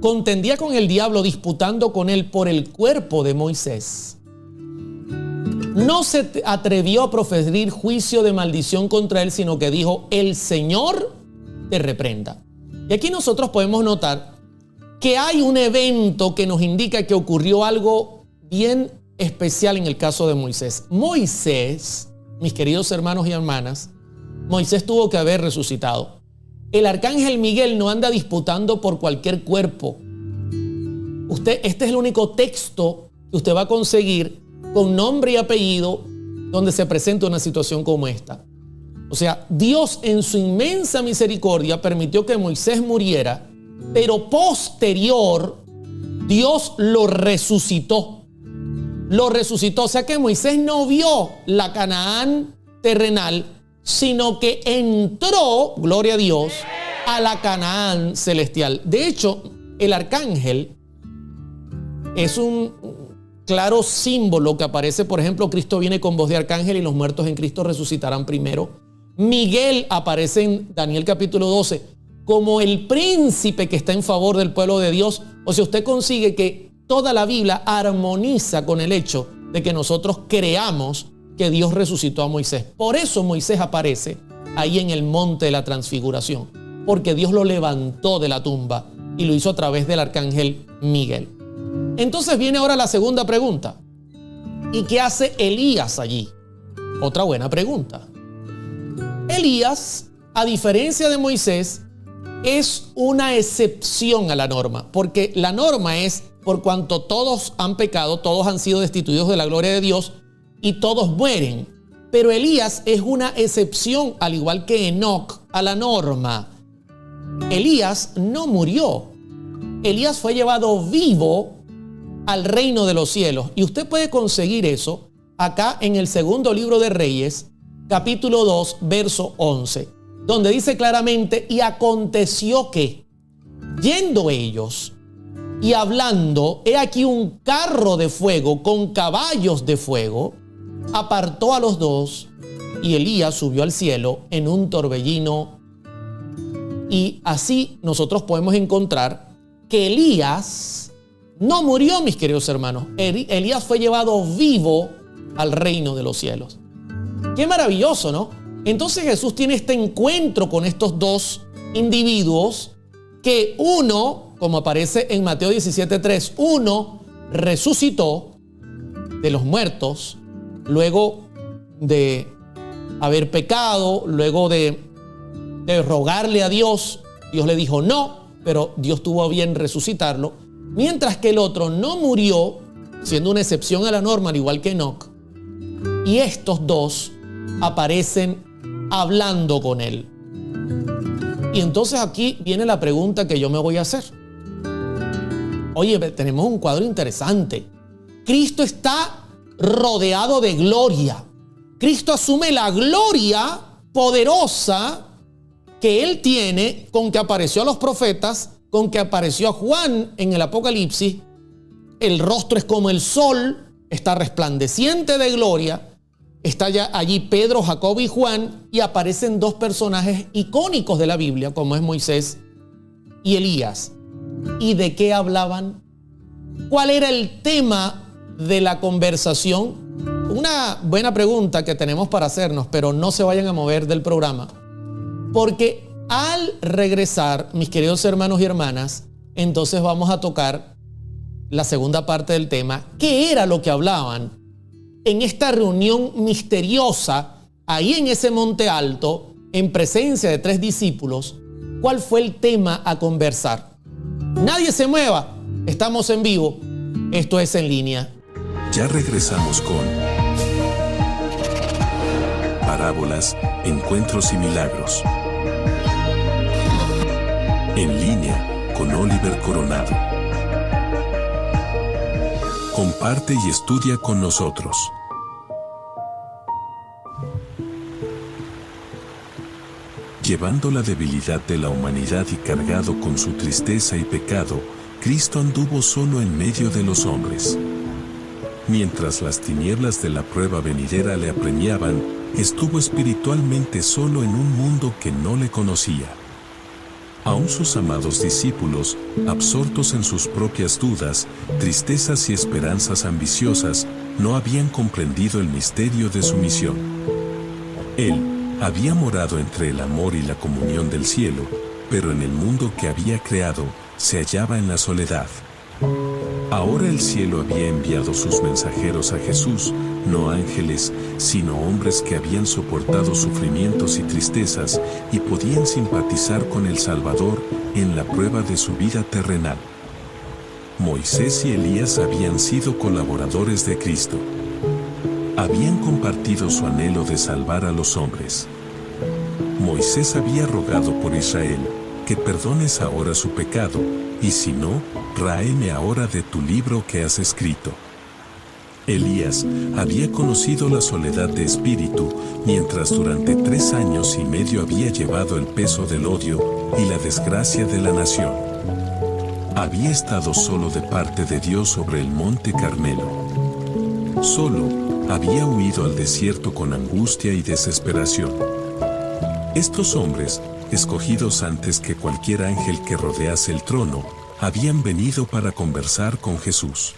contendía con el diablo, disputando con él por el cuerpo de Moisés, no se atrevió a proferir juicio de maldición contra él, sino que dijo: el Señor te reprenda. Y aquí nosotros podemos notar que hay un evento que nos indica que ocurrió algo bien especial en el caso de Moisés. Moisés, mis queridos hermanos y hermanas, Moisés tuvo que haber resucitado. El arcángel Miguel no anda disputando por cualquier cuerpo. Este es el único texto que usted va a conseguir con nombre y apellido donde se presenta una situación como esta. O sea, Dios en su inmensa misericordia permitió que Moisés muriera, pero posterior Dios lo resucitó. Lo resucitó. O sea que Moisés no vio la Canaán terrenal, sino que entró, gloria a Dios, a la Canaán celestial. De hecho, el arcángel es un claro símbolo que aparece, por ejemplo, Cristo viene con voz de arcángel y los muertos en Cristo resucitarán primero. Miguel aparece en Daniel capítulo 12 como el príncipe que está en favor del pueblo de Dios. O sea, usted consigue que toda la Biblia armoniza con el hecho de que nosotros creamos que Dios resucitó a Moisés. Por eso Moisés aparece ahí en el monte de la transfiguración, porque Dios lo levantó de la tumba y lo hizo a través del arcángel Miguel. Entonces viene ahora la segunda pregunta: ¿y qué hace Elías allí? Otra buena pregunta. Elías, a diferencia de Moisés, es una excepción a la norma, porque la norma es: por cuanto todos han pecado, todos han sido destituidos de la gloria de Dios y todos mueren. Pero Elías es una excepción, al igual que Enoc, a la norma. Elías no murió. Elías fue llevado vivo al reino de los cielos. Y usted puede conseguir eso acá en el segundo libro de Reyes, capítulo 2, verso 11, donde dice claramente: y aconteció que, yendo ellos y hablando, he aquí un carro de fuego con caballos de fuego, apartó a los dos, y Elías subió al cielo en un torbellino Y así nosotros podemos encontrar que Elías no murió, mis queridos hermanos. Elías fue llevado vivo al reino de los cielos. Qué maravilloso, ¿no? Entonces Jesús tiene este encuentro con estos dos individuos que uno, como aparece en Mateo 17:3, uno resucitó de los muertos luego de haber pecado, luego de rogarle a Dios. Dios le dijo no, pero Dios tuvo a bien resucitarlo. Mientras que el otro no murió, siendo una excepción a la norma, al igual que Enoc. Y estos dos aparecen hablando con él. Y entonces aquí viene la pregunta que yo me voy a hacer. Oye, tenemos un cuadro interesante. Cristo está rodeado de gloria. Cristo asume la gloria poderosa que Él tiene con que apareció a los profetas, con que apareció a Juan en el Apocalipsis. El rostro es como el sol, está resplandeciente de gloria. Está ya allí Pedro, Jacobo y Juan, y aparecen dos personajes icónicos de la Biblia, como es Moisés y Elías. ¿Y de qué hablaban? ¿Cuál era el tema de la conversación? Una buena pregunta que tenemos para hacernos, pero no se vayan a mover del programa. Porque al regresar, mis queridos hermanos y hermanas, entonces vamos a tocar la segunda parte del tema. ¿Qué era lo que hablaban en esta reunión misteriosa, ahí en ese monte alto, en presencia de 3 discípulos? ¿Cuál fue el tema a conversar? Nadie se mueva, estamos en vivo, esto es En Línea. Ya regresamos con Parábolas, Encuentros y Milagros. En Línea con Oliver Coronado. Comparte y estudia con nosotros. Llevando la debilidad de la humanidad y cargado con su tristeza y pecado, Cristo anduvo solo en medio de los hombres. Mientras las tinieblas de la prueba venidera le apremiaban, estuvo espiritualmente solo en un mundo que no le conocía. Aún sus amados discípulos, absortos en sus propias dudas, tristezas y esperanzas ambiciosas, no habían comprendido el misterio de su misión. Él había morado entre el amor y la comunión del cielo, pero en el mundo que había creado, se hallaba en la soledad. Ahora el cielo había enviado sus mensajeros a Jesús, no ángeles, sino hombres que habían soportado sufrimientos y tristezas y podían simpatizar con el Salvador en la prueba de su vida terrenal. Moisés y Elías habían sido colaboradores de Cristo. Habían compartido su anhelo de salvar a los hombres. Moisés había rogado por Israel, que perdones ahora su pecado, y si no, ráeme ahora de tu libro que has escrito. Elías había conocido la soledad de espíritu, mientras durante 3 años y medio había llevado el peso del odio y la desgracia de la nación. Había estado solo de parte de Dios sobre el monte Carmelo. Solo había huido al desierto con angustia y desesperación. Estos hombres, escogidos antes que cualquier ángel que rodease el trono, habían venido para conversar con Jesús.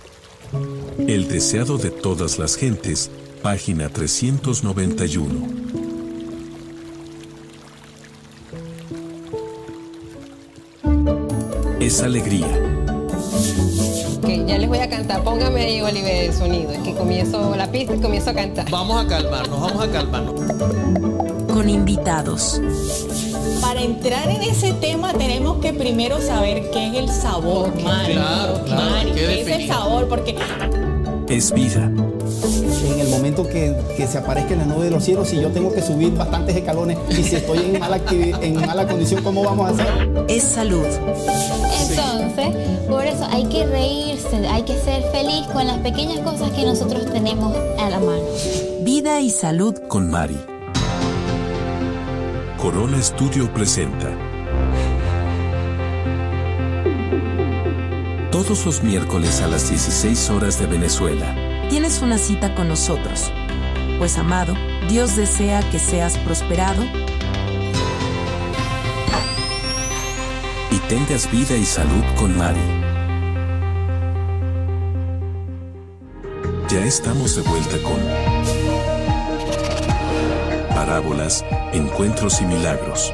El deseado de todas las gentes, página 391. Es alegría. Ok, ya les voy a cantar. Póngame ahí, Oliver, el sonido. Es que comienzo la pista y comienzo a cantar. Vamos a calmarnos. Con invitados. Para entrar en ese tema tenemos que primero saber qué es el sabor, Mari. Claro, Mari, hay que ¿qué es el definir. sabor? Porque Es vida. En el momento que se aparezca en la nube de los cielos, si yo tengo que subir bastantes escalones y si estoy en mala condición, ¿cómo vamos a hacer? Es salud. Entonces, por eso hay que reírse, hay que ser feliz con las pequeñas cosas que nosotros tenemos a la mano. Vida y salud. Con Mari. Corona Studio presenta. Todos los miércoles a las 16 horas de Venezuela. Tienes una cita con nosotros. Pues amado, Dios desea que seas prosperado tengas vida y salud con Mari. Ya estamos de vuelta con Parábolas, Encuentros y Milagros.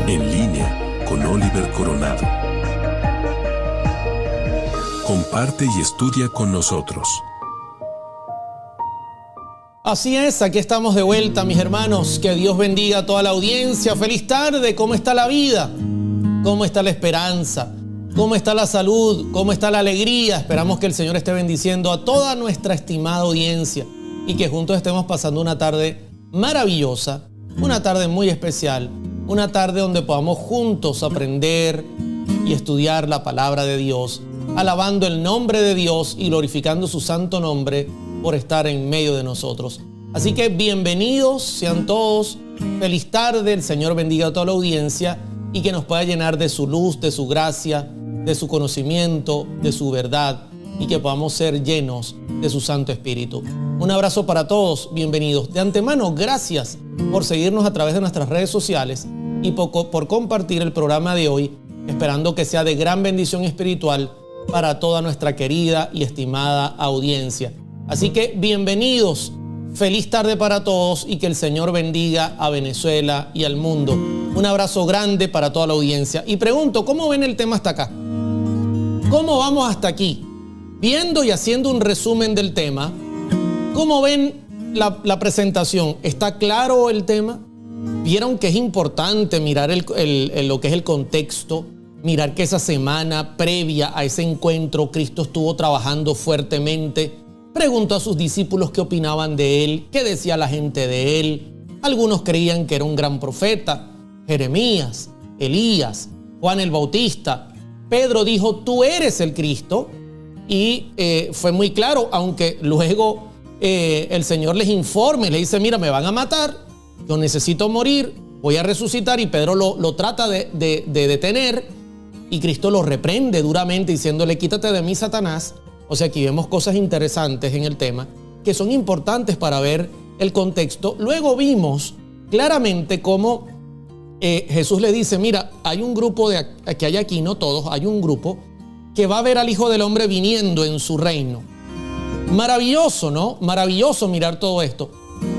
En línea con Oliver Coronado. Comparte y estudia con nosotros. Así es, aquí estamos de vuelta, mis hermanos. Que Dios bendiga a toda la audiencia. Feliz tarde. ¿Cómo está la vida? ¿Cómo está la esperanza? ¿Cómo está la salud? ¿Cómo está la alegría? Esperamos que el Señor esté bendiciendo a toda nuestra estimada audiencia y que juntos estemos pasando una tarde maravillosa, una tarde muy especial, una tarde donde podamos juntos aprender y estudiar la palabra de Dios, alabando el nombre de Dios y glorificando su santo nombre por estar en medio de nosotros. Así que bienvenidos sean todos. Feliz tarde. El Señor bendiga a toda la audiencia y que nos pueda llenar de su luz, de su gracia, de su conocimiento, de su verdad, y que podamos ser llenos de su Santo Espíritu. Un abrazo para todos, bienvenidos. De antemano, gracias por seguirnos a través de nuestras redes sociales y por compartir el programa de hoy, esperando que sea de gran bendición espiritual para toda nuestra querida y estimada audiencia. Así que bienvenidos, feliz tarde para todos y que el Señor bendiga a Venezuela y al mundo. Un abrazo grande para toda la audiencia. Y pregunto, ¿cómo ven el tema hasta acá? ¿Cómo vamos hasta aquí? Viendo y haciendo un resumen del tema, ¿cómo ven la presentación? ¿Está claro el tema? ¿Vieron que es importante mirar lo que es el contexto? Mirar que esa semana previa a ese encuentro Cristo estuvo trabajando fuertemente. Preguntó a sus discípulos qué opinaban de él, qué decía la gente de él. Algunos creían que era un gran profeta. Jeremías, Elías, Juan el Bautista. Pedro dijo, tú eres el Cristo. Y fue muy claro, aunque luego el Señor les informe, le dice, mira, me van a matar, yo necesito morir, voy a resucitar. Y Pedro lo trata de detener y Cristo lo reprende duramente diciéndole, quítate de mí, Satanás. O sea, aquí vemos cosas interesantes en el tema que son importantes para ver el contexto. Luego vimos claramente cómo Jesús le dice, mira, hay un grupo que hay aquí, no todos, hay un grupo que va a ver al Hijo del Hombre viniendo en su reino. Maravilloso, ¿no? Maravilloso mirar todo esto.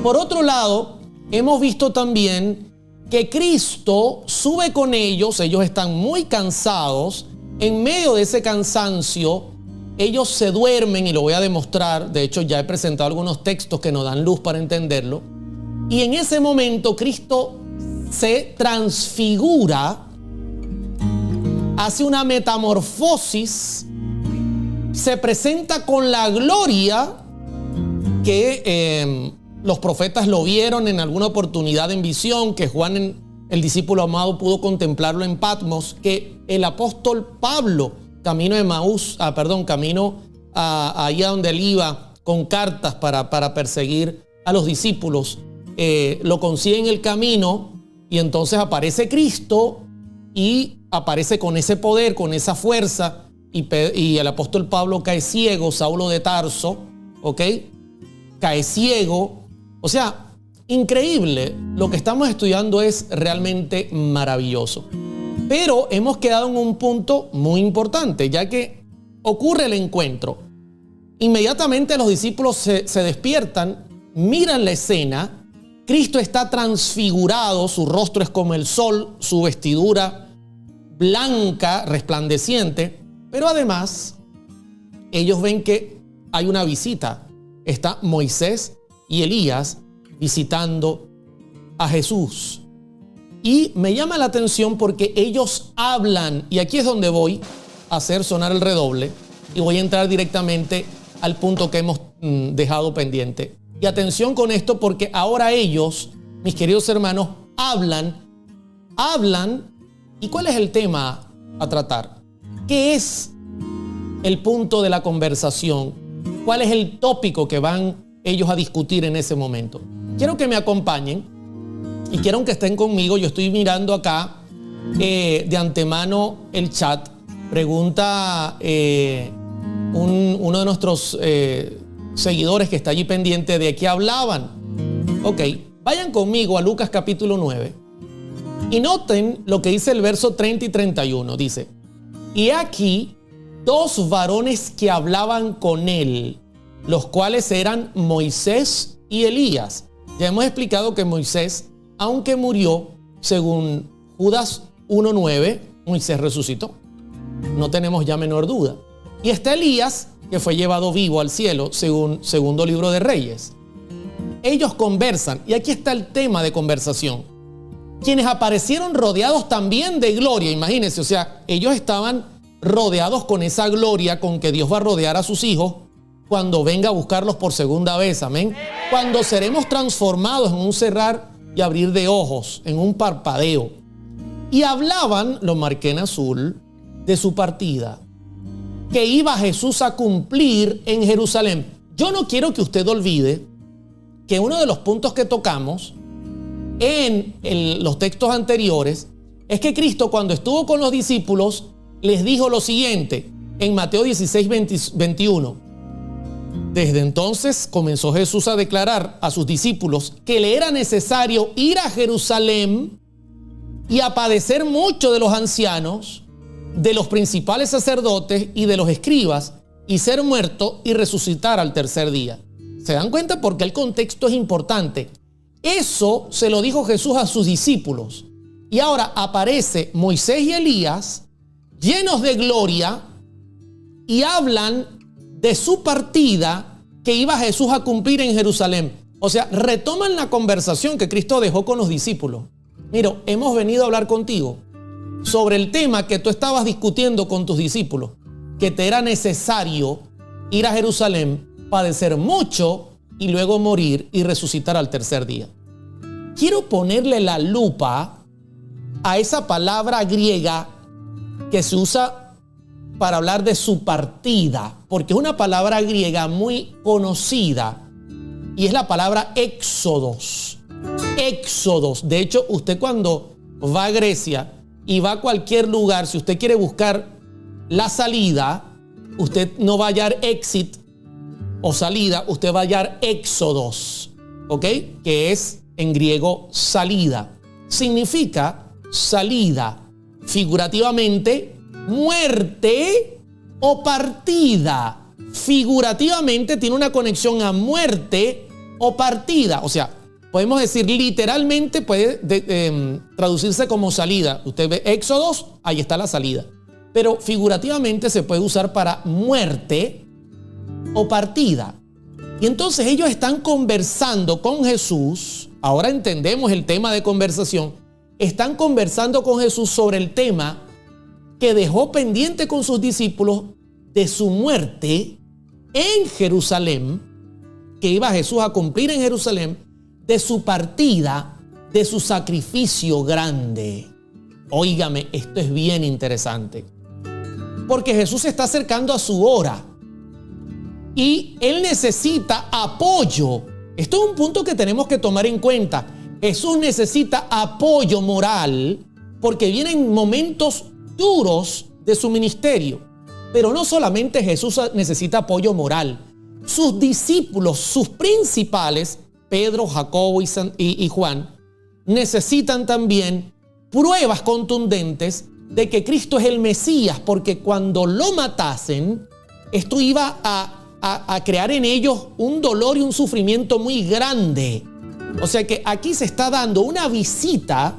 Por otro lado, hemos visto también que Cristo sube con ellos están muy cansados. En medio de ese cansancio, ellos se duermen y lo voy a demostrar. De hecho, ya he presentado algunos textos que nos dan luz para entenderlo. Y en ese momento, Cristo se transfigura, hace una metamorfosis, se presenta con la gloria que los profetas lo vieron en alguna oportunidad en visión, que Juan, el discípulo amado, pudo contemplarlo en Patmos, que el apóstol Pablo, camino allá donde él iba con cartas para perseguir a los discípulos, lo consigue en el camino. Y entonces aparece Cristo y aparece con ese poder, con esa fuerza, y el apóstol Pablo cae ciego, Saulo de Tarso, ¿ok? Cae ciego. O sea, increíble. Lo que estamos estudiando es realmente maravilloso. Pero hemos quedado en un punto muy importante, ya que ocurre el encuentro. Inmediatamente los discípulos se despiertan, miran la escena. Cristo está transfigurado, su rostro es como el sol, su vestidura blanca, resplandeciente, pero además ellos ven que hay una visita. Está Moisés y Elías visitando a Jesús. Y me llama la atención porque ellos hablan, y aquí es donde voy a hacer sonar el redoble y voy a entrar directamente al punto que hemos dejado pendiente. Y atención con esto, porque ahora ellos, mis queridos hermanos, hablan. ¿Y cuál es el tema a tratar? ¿Qué es el punto de la conversación? ¿Cuál es el tópico que van ellos a discutir en ese momento? Quiero que me acompañen y quiero que estén conmigo. Yo estoy mirando acá de antemano el chat. Pregunta uno de nuestros seguidores que está allí pendiente, ¿de qué hablaban? Ok, vayan conmigo a Lucas capítulo 9 Y noten lo que dice el verso 30 y 31. Dice, y aquí 2 varones que hablaban con él, los cuales eran Moisés y Elías. Ya hemos explicado que Moisés, aunque murió, según Judas 1:9, Moisés resucitó. No tenemos ya menor duda. Y está Elías, que fue llevado vivo al cielo, según segundo libro de Reyes. Ellos conversan, y aquí está el tema de conversación. Quienes aparecieron rodeados también de gloria, imagínense, o sea, ellos estaban rodeados con esa gloria con que Dios va a rodear a sus hijos cuando venga a buscarlos por segunda vez, amén. Cuando seremos transformados en un cerrar y abrir de ojos, en un parpadeo. Y hablaban, lo marqué en azul, de su partida, que iba Jesús a cumplir en Jerusalén. Yo no quiero que usted olvide que uno de los puntos que tocamos en los textos anteriores es que Cristo, cuando estuvo con los discípulos, les dijo lo siguiente en Mateo 16:21. Desde entonces comenzó Jesús a declarar a sus discípulos que le era necesario ir a Jerusalén y a padecer mucho de los ancianos, de los principales sacerdotes y de los escribas, y ser muerto y resucitar al tercer día. ¿Se dan cuenta? Porque el contexto es importante. Eso se lo dijo Jesús a sus discípulos. Y ahora aparece Moisés y Elías llenos de gloria y hablan de su partida que iba Jesús a cumplir en Jerusalén. O sea, retoman la conversación que Cristo dejó con los discípulos. Mira, hemos venido a hablar contigo sobre el tema que tú estabas discutiendo con tus discípulos, que te era necesario ir a Jerusalén, padecer mucho y luego morir y resucitar al tercer día. Quiero ponerle la lupa a esa palabra griega que se usa para hablar de su partida, porque es una palabra griega muy conocida y es la palabra éxodos. Éxodos. De hecho, usted cuando va a Grecia y va a cualquier lugar, si usted quiere buscar la salida, usted no va a hallar exit o salida, usted va a hallar éxodos, ¿ok? Que es en griego salida. Significa salida, figurativamente muerte o partida. Figurativamente tiene una conexión a muerte o partida. O sea, podemos decir literalmente, puede traducirse como salida. Usted ve Éxodos, ahí está la salida. Pero figurativamente se puede usar para muerte o partida. Y entonces ellos están conversando con Jesús. Ahora entendemos el tema de conversación. Están conversando con Jesús sobre el tema que dejó pendiente con sus discípulos de su muerte en Jerusalén, que iba Jesús a cumplir en Jerusalén, de su partida, de su sacrificio grande. Óigame, esto es bien interesante, porque Jesús se está acercando a su hora y Él necesita apoyo. Esto es un punto que tenemos que tomar en cuenta. Jesús necesita apoyo moral porque vienen momentos duros de su ministerio. Pero no solamente Jesús necesita apoyo moral. Sus discípulos, sus principales, Pedro, Jacobo y Juan, necesitan también pruebas contundentes de que Cristo es el Mesías, porque cuando lo matasen, esto iba a crear en ellos un dolor y un sufrimiento muy grande. O sea que aquí se está dando una visita,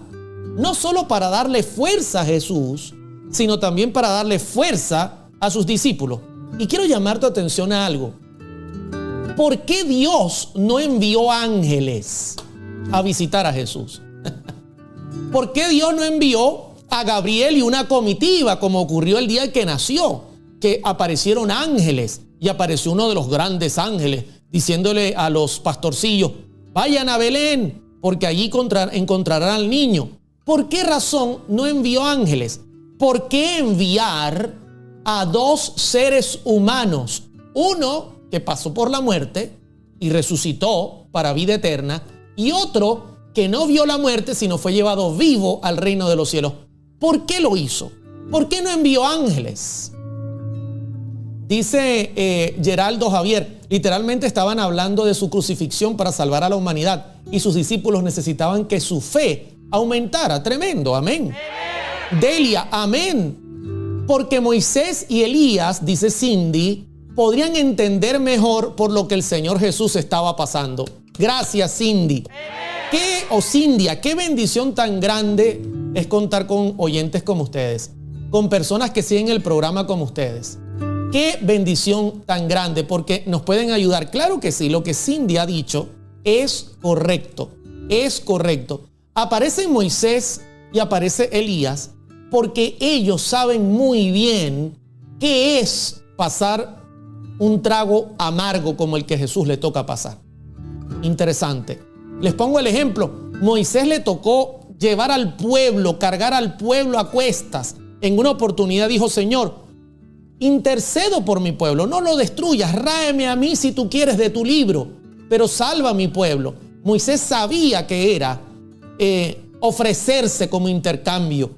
no solo para darle fuerza a Jesús, sino también para darle fuerza a sus discípulos. Y quiero llamar tu atención a algo. ¿Por qué Dios no envió ángeles a visitar a Jesús? ¿Por qué Dios no envió a Gabriel y una comitiva como ocurrió el día que nació? Que aparecieron ángeles y apareció uno de los grandes ángeles diciéndole a los pastorcillos: vayan a Belén porque allí encontrarán al niño. ¿Por qué razón no envió ángeles? ¿Por qué enviar a dos seres humanos? Uno que pasó por la muerte y resucitó para vida eterna, y otro que no vio la muerte sino fue llevado vivo al reino de los cielos. ¿Por qué lo hizo? ¿Por qué no envió ángeles? Dice Geraldo Javier, literalmente estaban hablando de su crucifixión para salvar a la humanidad y sus discípulos necesitaban que su fe aumentara. Tremendo, amén. Delia, amén. Porque Moisés y Elías, dice Cindy, podrían entender mejor por lo que el Señor Jesús estaba pasando. Gracias, Cindy. Cindia, qué bendición tan grande es contar con oyentes como ustedes, con personas que siguen el programa como ustedes. Qué bendición tan grande, porque nos pueden ayudar. Claro que sí, lo que Cindy ha dicho es correcto, es correcto. Aparece Moisés y aparece Elías porque ellos saben muy bien qué es pasar un trago amargo como el que Jesús le toca pasar. Interesante. Les pongo el ejemplo. Moisés le tocó llevar al pueblo, cargar al pueblo a cuestas. En una oportunidad dijo: Señor, intercedo por mi pueblo, no lo destruyas, ráeme a mí si tú quieres de tu libro, pero salva a mi pueblo. Moisés sabía que era ofrecerse como intercambio.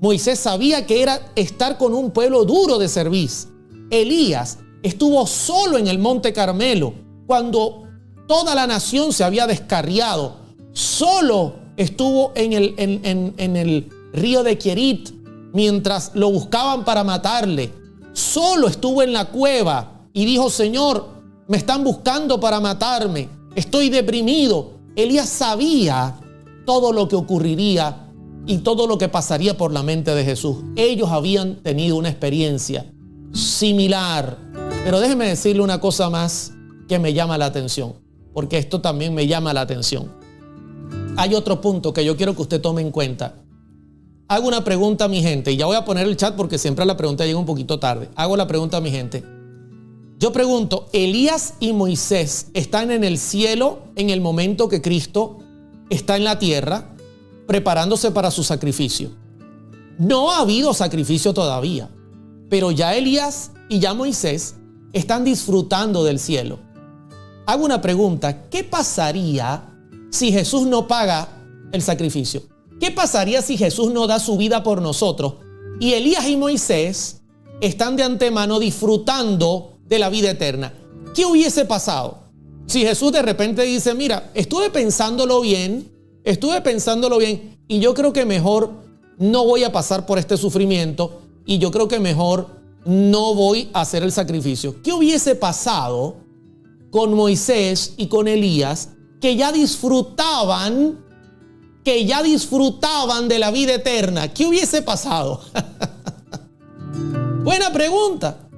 Moisés sabía que era estar con un pueblo duro de cerviz. Elías estuvo solo en el Monte Carmelo cuando toda la nación se había descarriado. Solo estuvo en el río de Querit mientras lo buscaban para matarle. Solo estuvo en la cueva y dijo: Señor, me están buscando para matarme, estoy deprimido. Elías sabía todo lo que ocurriría y todo lo que pasaría por la mente de Jesús. Ellos habían tenido una experiencia similar. Pero déjeme decirle una cosa más que me llama la atención, porque esto también me llama la atención. Hay otro punto que yo quiero que usted tome en cuenta. Hago una pregunta a mi gente, y ya voy a poner el chat porque siempre la pregunta llega un poquito tarde. Hago la pregunta a mi gente. Yo pregunto: ¿Elías y Moisés están en el cielo en el momento que Cristo está en la tierra preparándose para su sacrificio? No ha habido sacrificio todavía, pero ya Elías y ya Moisés están disfrutando del cielo. Hago una pregunta: ¿qué pasaría si Jesús no paga el sacrificio? ¿Qué pasaría si Jesús no da su vida por nosotros y Elías y Moisés están de antemano disfrutando de la vida eterna? ¿Qué hubiese pasado si Jesús de repente dice: mira, estuve pensándolo bien y yo creo que mejor no voy a pasar por este sufrimiento y yo creo que mejor no voy a hacer el sacrificio? ¿Qué hubiese pasado con Moisés y con Elías, que ya disfrutaban de la vida eterna? ¿Qué hubiese pasado? Buena pregunta.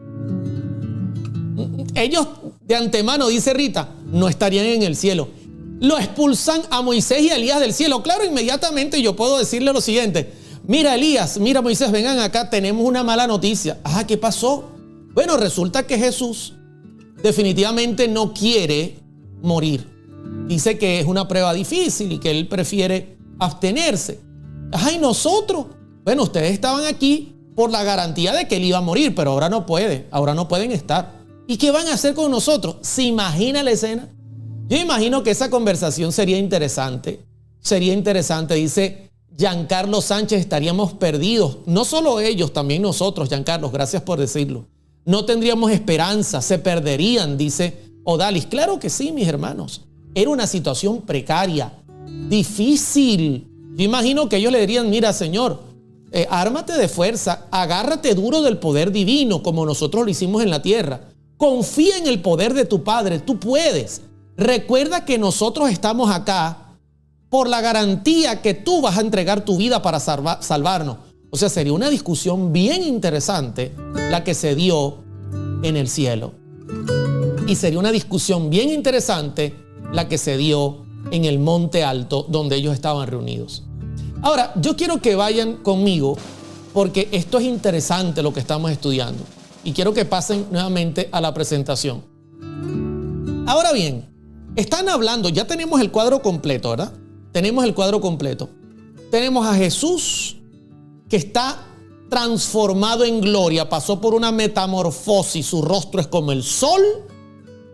Ellos de antemano, dice Rita, no estarían en el cielo. Lo expulsan a Moisés y a Elías del cielo. Claro, inmediatamente yo puedo decirle lo siguiente: mira, Elías, mira, Moisés, vengan acá, tenemos una mala noticia. ¿Qué pasó? Bueno, resulta que Jesús definitivamente no quiere morir. Dice que es una prueba difícil y que él prefiere abstenerse. ¿Y nosotros? Bueno, ustedes estaban aquí por la garantía de que él iba a morir, pero ahora no pueden estar. ¿Y qué van a hacer con nosotros? ¿Se imagina la escena? Yo imagino que esa conversación sería interesante. Dice Giancarlo Sánchez: estaríamos perdidos. No solo ellos, también nosotros, Giancarlo, gracias por decirlo. No tendríamos esperanza, se perderían, dice Odalis. Claro que sí, mis hermanos. Era una situación precaria, difícil. Yo imagino que ellos le dirían: mira, Señor, ármate de fuerza, agárrate duro del poder divino como nosotros lo hicimos en la tierra. Confía en el poder de tu Padre, tú puedes. Recuerda que nosotros estamos acá por la garantía que tú vas a entregar tu vida para salvarnos. O sea, sería una discusión bien interesante la que se dio en el cielo. Y sería una discusión bien interesante la que se dio en el monte alto donde ellos estaban reunidos. Ahora, yo quiero que vayan conmigo porque esto es interesante lo que estamos estudiando. Y quiero que pasen nuevamente a la presentación. Ahora bien, están hablando, ya tenemos el cuadro completo, ¿verdad? Tenemos el cuadro completo. Tenemos a Jesús que está transformado en gloria, pasó por una metamorfosis, su rostro es como el sol,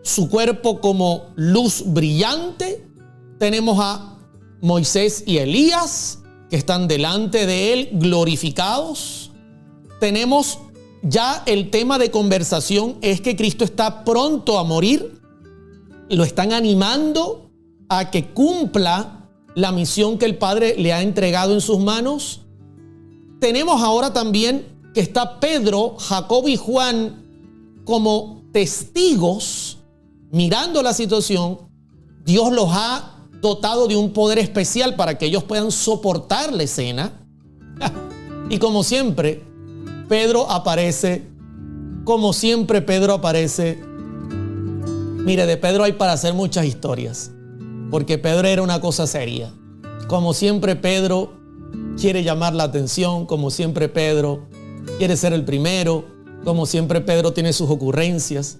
su cuerpo como luz brillante. Tenemos a Moisés y Elías que están delante de él glorificados. Tenemos ya el tema de conversación es que Cristo está pronto a morir. Lo están animando a que cumpla la misión que el Padre le ha entregado en sus manos. Tenemos ahora también que está Pedro, Jacobo y Juan como testigos mirando la situación. Dios los ha dotado de un poder especial para que ellos puedan soportar la escena. Y como siempre, Pedro aparece. Como siempre, Pedro aparece. Mire, de Pedro hay para hacer muchas historias, porque Pedro era una cosa seria. Como siempre, Pedro quiere llamar la atención. Como siempre, Pedro quiere ser el primero. Como siempre, Pedro tiene sus ocurrencias.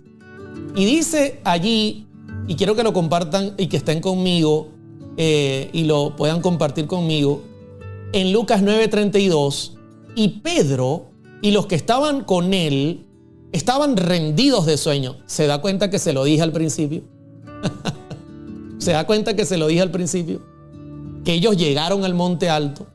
Y dice allí, y quiero que lo compartan y que estén conmigo y lo puedan compartir conmigo, en Lucas 9:32, y Pedro y los que estaban con él estaban rendidos de sueño. ¿Se da cuenta que se lo dije al principio? ¿Se da cuenta que se lo dije al principio? Que ellos llegaron al monte alto,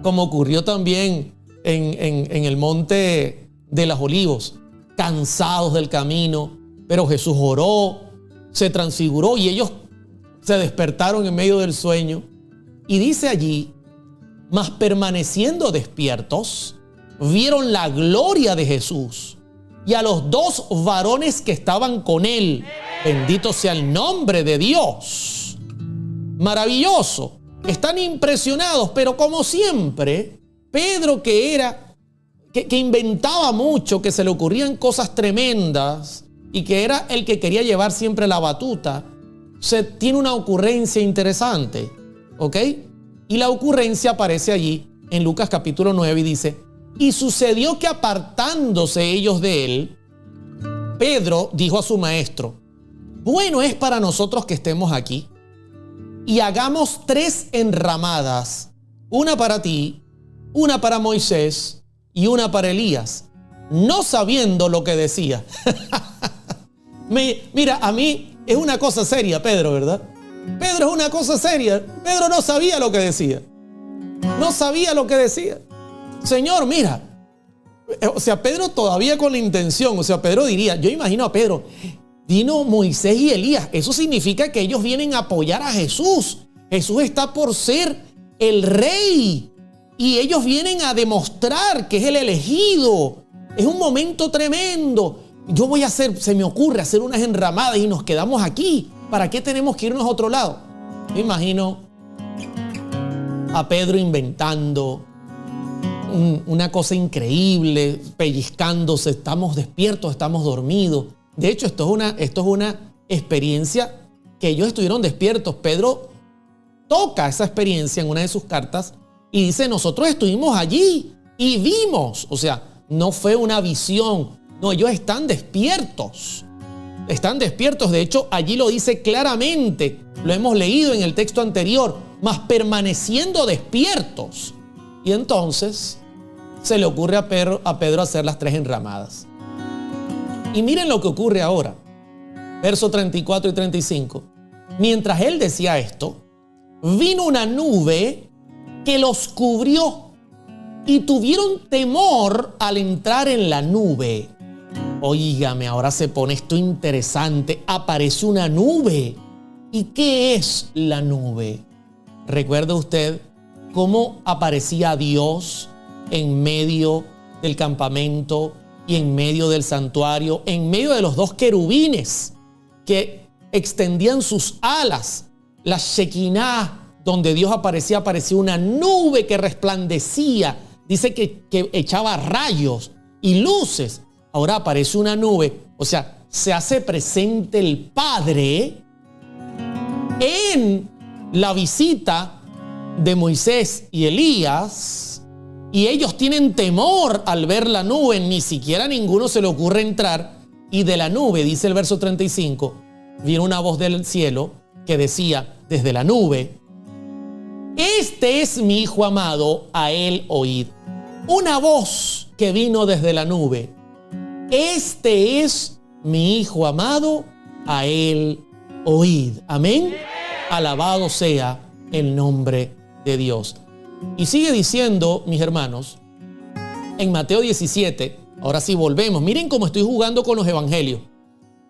como ocurrió también en el monte de los Olivos, cansados del camino, pero Jesús oró, se transfiguró y ellos se despertaron en medio del sueño. Y dice allí, mas permaneciendo despiertos, vieron la gloria de Jesús y a los dos varones que estaban con él. Bendito sea el nombre de Dios. Maravilloso. Están impresionados, pero como siempre, Pedro, que inventaba mucho, que se le ocurrían cosas tremendas y que era el que quería llevar siempre la batuta, tiene una ocurrencia interesante, ¿ok? Y la ocurrencia aparece allí en Lucas capítulo 9 y dice, y sucedió que apartándose ellos de él, Pedro dijo a su maestro, bueno es para nosotros que estemos aquí y hagamos 3 enramadas, una para ti, una para Moisés y una para Elías, no sabiendo lo que decía. Mira, a mí es una cosa seria, Pedro, ¿verdad? Pedro es una cosa seria. Pedro no sabía lo que decía. No sabía lo que decía. Señor, mira. O sea, Pedro todavía con la intención. O sea, Pedro diría, yo imagino a Pedro, vino Moisés y Elías. Eso significa que ellos vienen a apoyar a Jesús. Jesús está por ser el rey. Y ellos vienen a demostrar que es el elegido. Es un momento tremendo. Yo voy a se me ocurre hacer unas enramadas y nos quedamos aquí. ¿Para qué tenemos que irnos a otro lado? Me imagino a Pedro inventando una cosa increíble, pellizcándose, estamos despiertos, estamos dormidos. De hecho, esto es una experiencia que ellos estuvieron despiertos. Pedro toca esa experiencia en una de sus cartas y dice, nosotros estuvimos allí y vimos. O sea, no fue una visión. No, ellos están despiertos. Están despiertos. De hecho, allí lo dice claramente. Lo hemos leído en el texto anterior. Mas permaneciendo despiertos. Y entonces se le ocurre a Pedro hacer las 3 enramadas. Y miren lo que ocurre ahora. Versos 34 y 35. Mientras él decía esto, vino una nube que los cubrió y tuvieron temor al entrar en la nube. Óigame, ahora se pone esto interesante. Aparece una nube. ¿Y qué es la nube? ¿Recuerda usted cómo aparecía Dios en medio del campamento y en medio del santuario, en medio de los 2 querubines que extendían sus alas? La Shekinah, donde Dios aparecía una nube que resplandecía. Dice que echaba rayos y luces. Ahora aparece una nube, o sea, se hace presente el Padre en la visita de Moisés y Elías, y ellos tienen temor al ver la nube, ni siquiera a ninguno se le ocurre entrar, y de la nube, dice el verso 35, vino una voz del cielo que decía desde la nube, este es mi Hijo amado, a él oíd. Una voz que vino desde la nube. Este es mi Hijo amado, a él oíd. Amén. Alabado sea el nombre de Dios. Y sigue diciendo, mis hermanos, en Mateo 17, ahora sí volvemos. Miren cómo estoy jugando con los evangelios.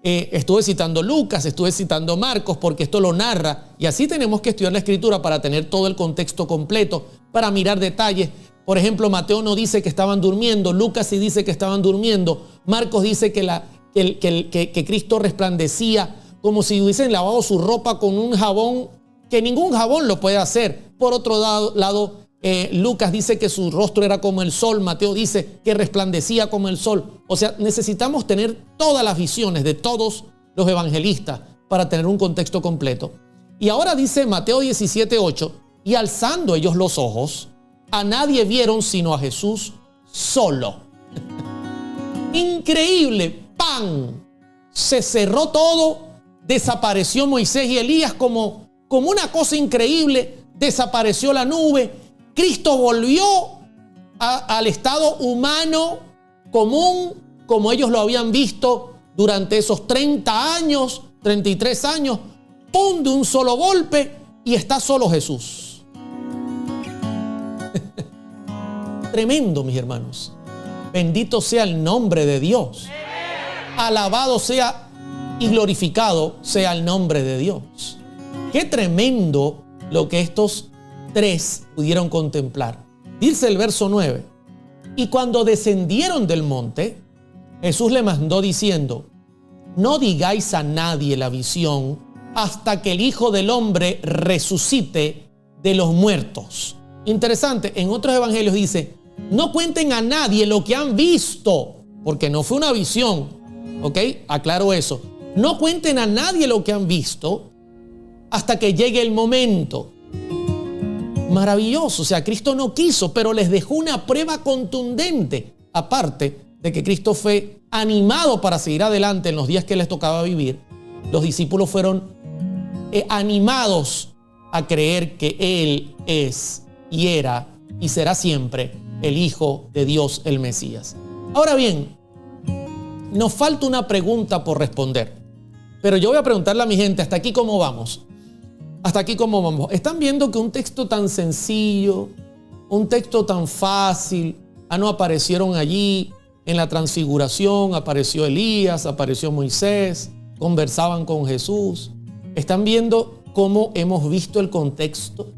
estuve citando Lucas, estuve citando Marcos, porque esto lo narra. Y así tenemos que estudiar la Escritura para tener todo el contexto completo, para mirar detalles. Por ejemplo, Mateo no dice que estaban durmiendo, Lucas sí dice que estaban durmiendo, Marcos dice que Cristo resplandecía como si hubiesen lavado su ropa con un jabón, que ningún jabón lo puede hacer. Por otro lado, Lucas dice que su rostro era como el sol, Mateo dice que resplandecía como el sol. O sea, necesitamos tener todas las visiones de todos los evangelistas para tener un contexto completo. Y ahora dice Mateo 17:8, y alzando ellos los ojos, a nadie vieron sino a Jesús solo. Increíble, ¡pam! Se cerró todo, desapareció Moisés y Elías como una cosa increíble, desapareció la nube, Cristo volvió al estado humano común como ellos lo habían visto durante esos 30 años, 33 años, ¡pum!, de un solo golpe, y está solo Jesús. Tremendo, mis hermanos. Bendito sea el nombre de Dios. Alabado sea y glorificado sea el nombre de Dios. Qué tremendo lo que estos tres pudieron contemplar. Dice el verso 9: y cuando descendieron del monte, Jesús le mandó diciendo: no digáis a nadie la visión hasta que el Hijo del Hombre resucite de los muertos. Interesante, en otros evangelios dice: no cuenten a nadie lo que han visto, porque no fue una visión. ¿Ok? Aclaro eso. No cuenten a nadie lo que han visto hasta que llegue el momento. Maravilloso. O sea, Cristo no quiso, pero les dejó una prueba contundente. Aparte de que Cristo fue animado para seguir adelante en los días que les tocaba vivir, los discípulos fueron animados a creer que Él es y era y será siempre el Hijo de Dios, el Mesías. Ahora bien, nos falta una pregunta por responder, pero yo voy a preguntarle a mi gente: ¿hasta aquí cómo vamos? ¿Hasta aquí cómo vamos? ¿Están viendo que un texto tan sencillo, un texto tan fácil, no aparecieron allí en la transfiguración? Apareció Elías, apareció Moisés, conversaban con Jesús. ¿Están viendo cómo hemos visto el contexto?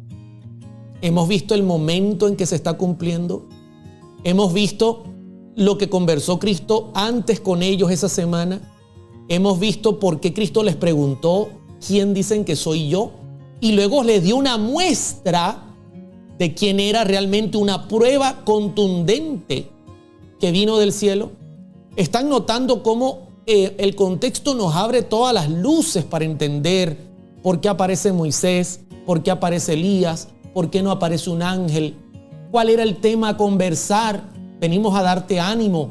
Hemos visto el momento en que se está cumpliendo. Hemos visto lo que conversó Cristo antes con ellos esa semana. Hemos visto por qué Cristo les preguntó: ¿quién dicen que soy yo? Y luego les dio una muestra de quién era realmente, una prueba contundente que vino del cielo. ¿Están notando cómo el contexto nos abre todas las luces para entender por qué aparece Moisés, por qué aparece Elías, por qué no aparece un ángel? ¿Cuál era el tema a conversar? Venimos a darte ánimo.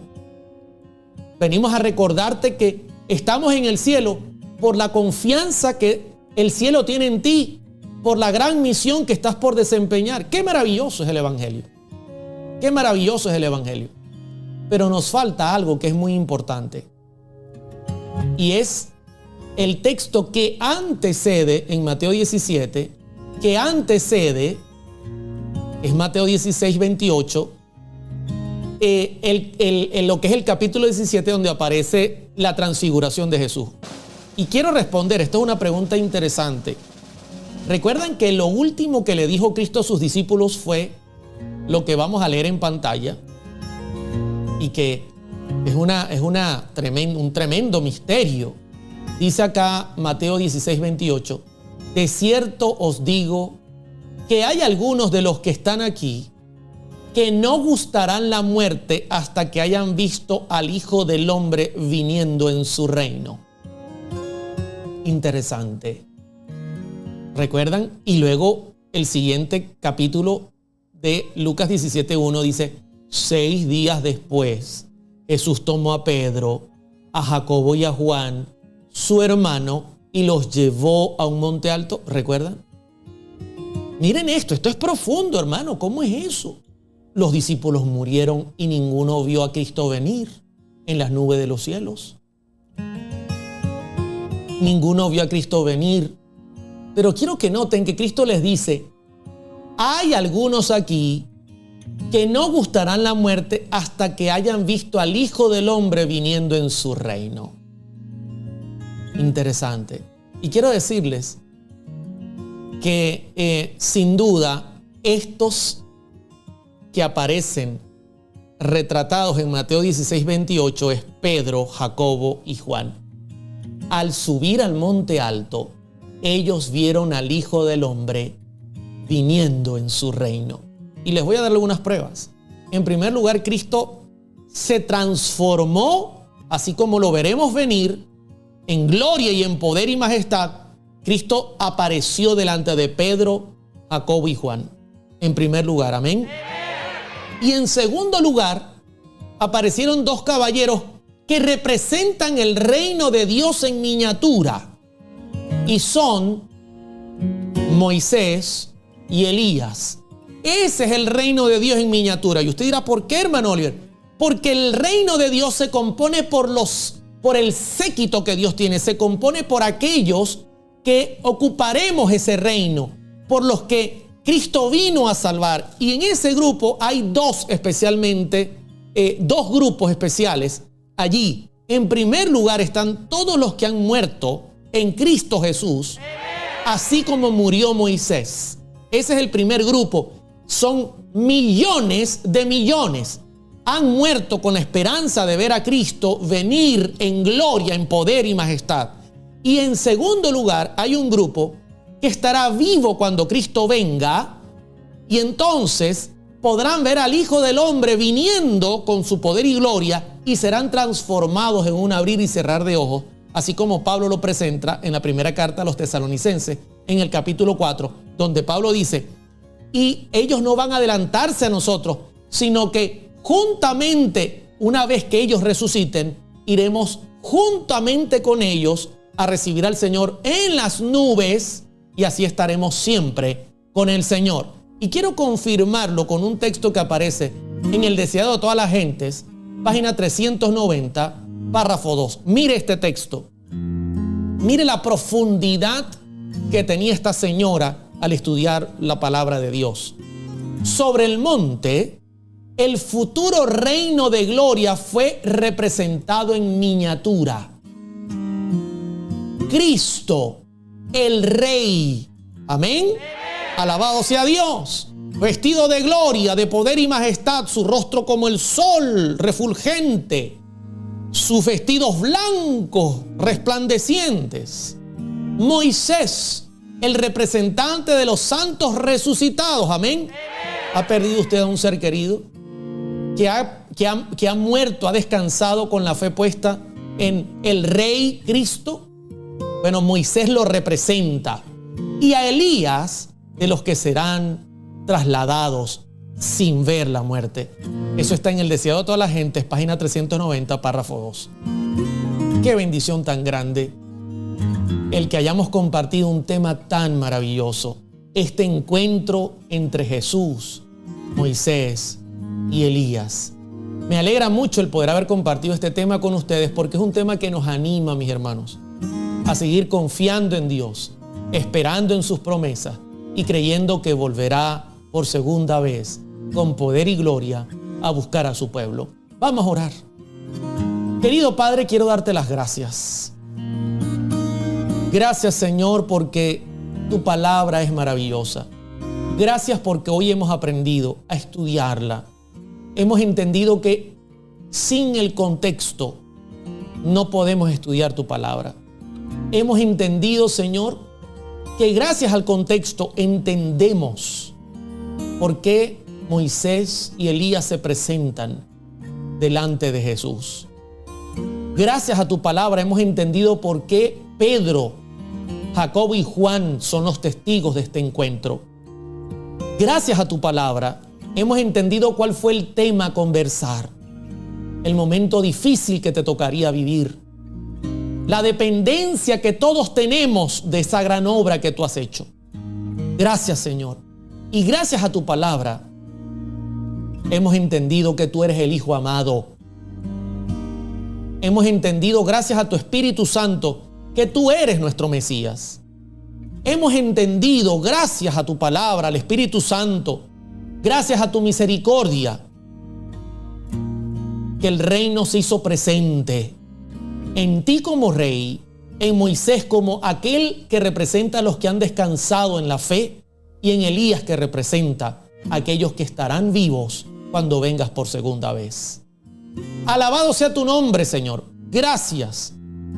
Venimos a recordarte que estamos en el cielo por la confianza que el cielo tiene en ti, por la gran misión que estás por desempeñar. Qué maravilloso es el Evangelio. Qué maravilloso es el Evangelio. Pero nos falta algo que es muy importante. Y es el texto que antecede en Mateo 17, que antecede, es Mateo 16, 28, lo que es el capítulo 17, donde aparece la transfiguración de Jesús. Y quiero responder, esto es una pregunta interesante. ¿Recuerdan que lo último que le dijo Cristo a sus discípulos fue lo que vamos a leer en pantalla? Y que es un tremendo misterio. Dice acá Mateo 16, 28, de cierto os digo que hay algunos de los que están aquí que no gustarán la muerte hasta que hayan visto al Hijo del Hombre viniendo en su reino. Interesante. ¿Recuerdan? Y luego el siguiente capítulo de Lucas 17:1 dice: 6 días después, Jesús tomó a Pedro, a Jacobo y a Juan, su hermano, y los llevó a un monte alto. ¿Recuerdan? Miren esto es profundo, hermano. ¿Cómo es eso? Los discípulos murieron y ninguno vio a Cristo venir en las nubes de los cielos. Ninguno vio a Cristo venir. Pero quiero que noten que Cristo les dice: hay algunos aquí que no gustarán la muerte hasta que hayan visto al Hijo del Hombre viniendo en su reino. interesante. Y quiero decirles que sin duda estos que aparecen retratados en Mateo 16:28 es Pedro, Jacobo y Juan. Al subir al monte alto, ellos vieron al Hijo del Hombre viniendo en su reino. Y les voy a dar algunas pruebas. En primer lugar, Cristo se transformó, así como lo veremos venir, en gloria y en poder y majestad. Cristo apareció delante de Pedro, Jacobo y Juan. En primer lugar, amén. Y en segundo lugar, aparecieron dos caballeros que representan el reino de Dios en miniatura. Y son Moisés y Elías. Ese es el reino de Dios en miniatura. Y usted dirá, ¿por qué, hermano Oliver? Porque el reino de Dios se compone por el séquito que Dios tiene. Se compone por aquellos que ocuparemos ese reino, por los que Cristo vino a salvar. Y en ese grupo hay dos grupos especiales allí. En primer lugar están todos los que han muerto en Cristo Jesús, así como murió Moisés. Ese es el primer grupo. Son millones de millones. Han muerto con la esperanza de ver a Cristo venir en gloria, en poder y majestad. Y en segundo lugar hay un grupo que estará vivo cuando Cristo venga, y entonces podrán ver al Hijo del Hombre viniendo con su poder y gloria y serán transformados en un abrir y cerrar de ojos, así como Pablo lo presenta en la primera carta a los Tesalonicenses, en el capítulo 4, donde Pablo dice, y ellos no van a adelantarse a nosotros, sino que juntamente, una vez que ellos resuciten, iremos juntamente con ellos a recibir al Señor en las nubes, y así estaremos siempre con el Señor. Y quiero confirmarlo con un texto que aparece en el Deseado de todas las gentes, página 390, párrafo 2. Mire este texto. Mire la profundidad que tenía esta señora al estudiar la palabra de Dios. Sobre el monte, el futuro reino de gloria fue representado en miniatura. Cristo, el Rey, amén, alabado sea Dios, vestido de gloria, de poder y majestad, su rostro como el sol refulgente, sus vestidos blancos resplandecientes. Muesés, el representante de los santos resucitados, amén. ¿Ha perdido usted a un ser querido que ha muerto, ha descansado con la fe puesta en el Rey Cristo? Bueno, Moisés lo representa. Y a Elías, de los que serán trasladados sin ver la muerte. Eso está en el Deseado de todas las gentes, página 390, párrafo 2. Qué bendición tan grande el que hayamos compartido un tema tan maravilloso. Este encuentro entre Jesús, Moisés y Elías. Me alegra mucho el poder haber compartido este tema con ustedes, porque es un tema que nos anima, mis hermanos, a seguir confiando en Dios, esperando en sus promesas y creyendo que volverá por segunda vez con poder y gloria a buscar a su pueblo. Vamos a orar. Querido Padre, quiero darte las gracias. Gracias, Señor, porque tu palabra es maravillosa. Gracias porque hoy hemos aprendido a estudiarla. Hemos entendido que sin el contexto no podemos estudiar tu palabra. Hemos entendido, Señor, que gracias al contexto entendemos por qué Moisés y Elías se presentan delante de Jesús. Gracias a tu palabra hemos entendido por qué Pedro, Jacobo y Juan son los testigos de este encuentro. Gracias a tu palabra hemos entendido cuál fue el tema a conversar, el momento difícil que te tocaría vivir, la dependencia que todos tenemos de esa gran obra que tú has hecho. Gracias, Señor. Y gracias a tu palabra hemos entendido que tú eres el Hijo amado. Hemos entendido, gracias a tu Espíritu Santo, que tú eres nuestro Mesías. Hemos entendido, gracias a tu palabra, al Espíritu Santo, gracias a tu misericordia, que el reino se hizo presente en ti como Rey en Moisés como aquel que representa a los que han descansado en la fe y en Elías que representa a aquellos que estarán vivos cuando vengas por segunda vez. Alabado sea tu nombre, Señor. Gracias.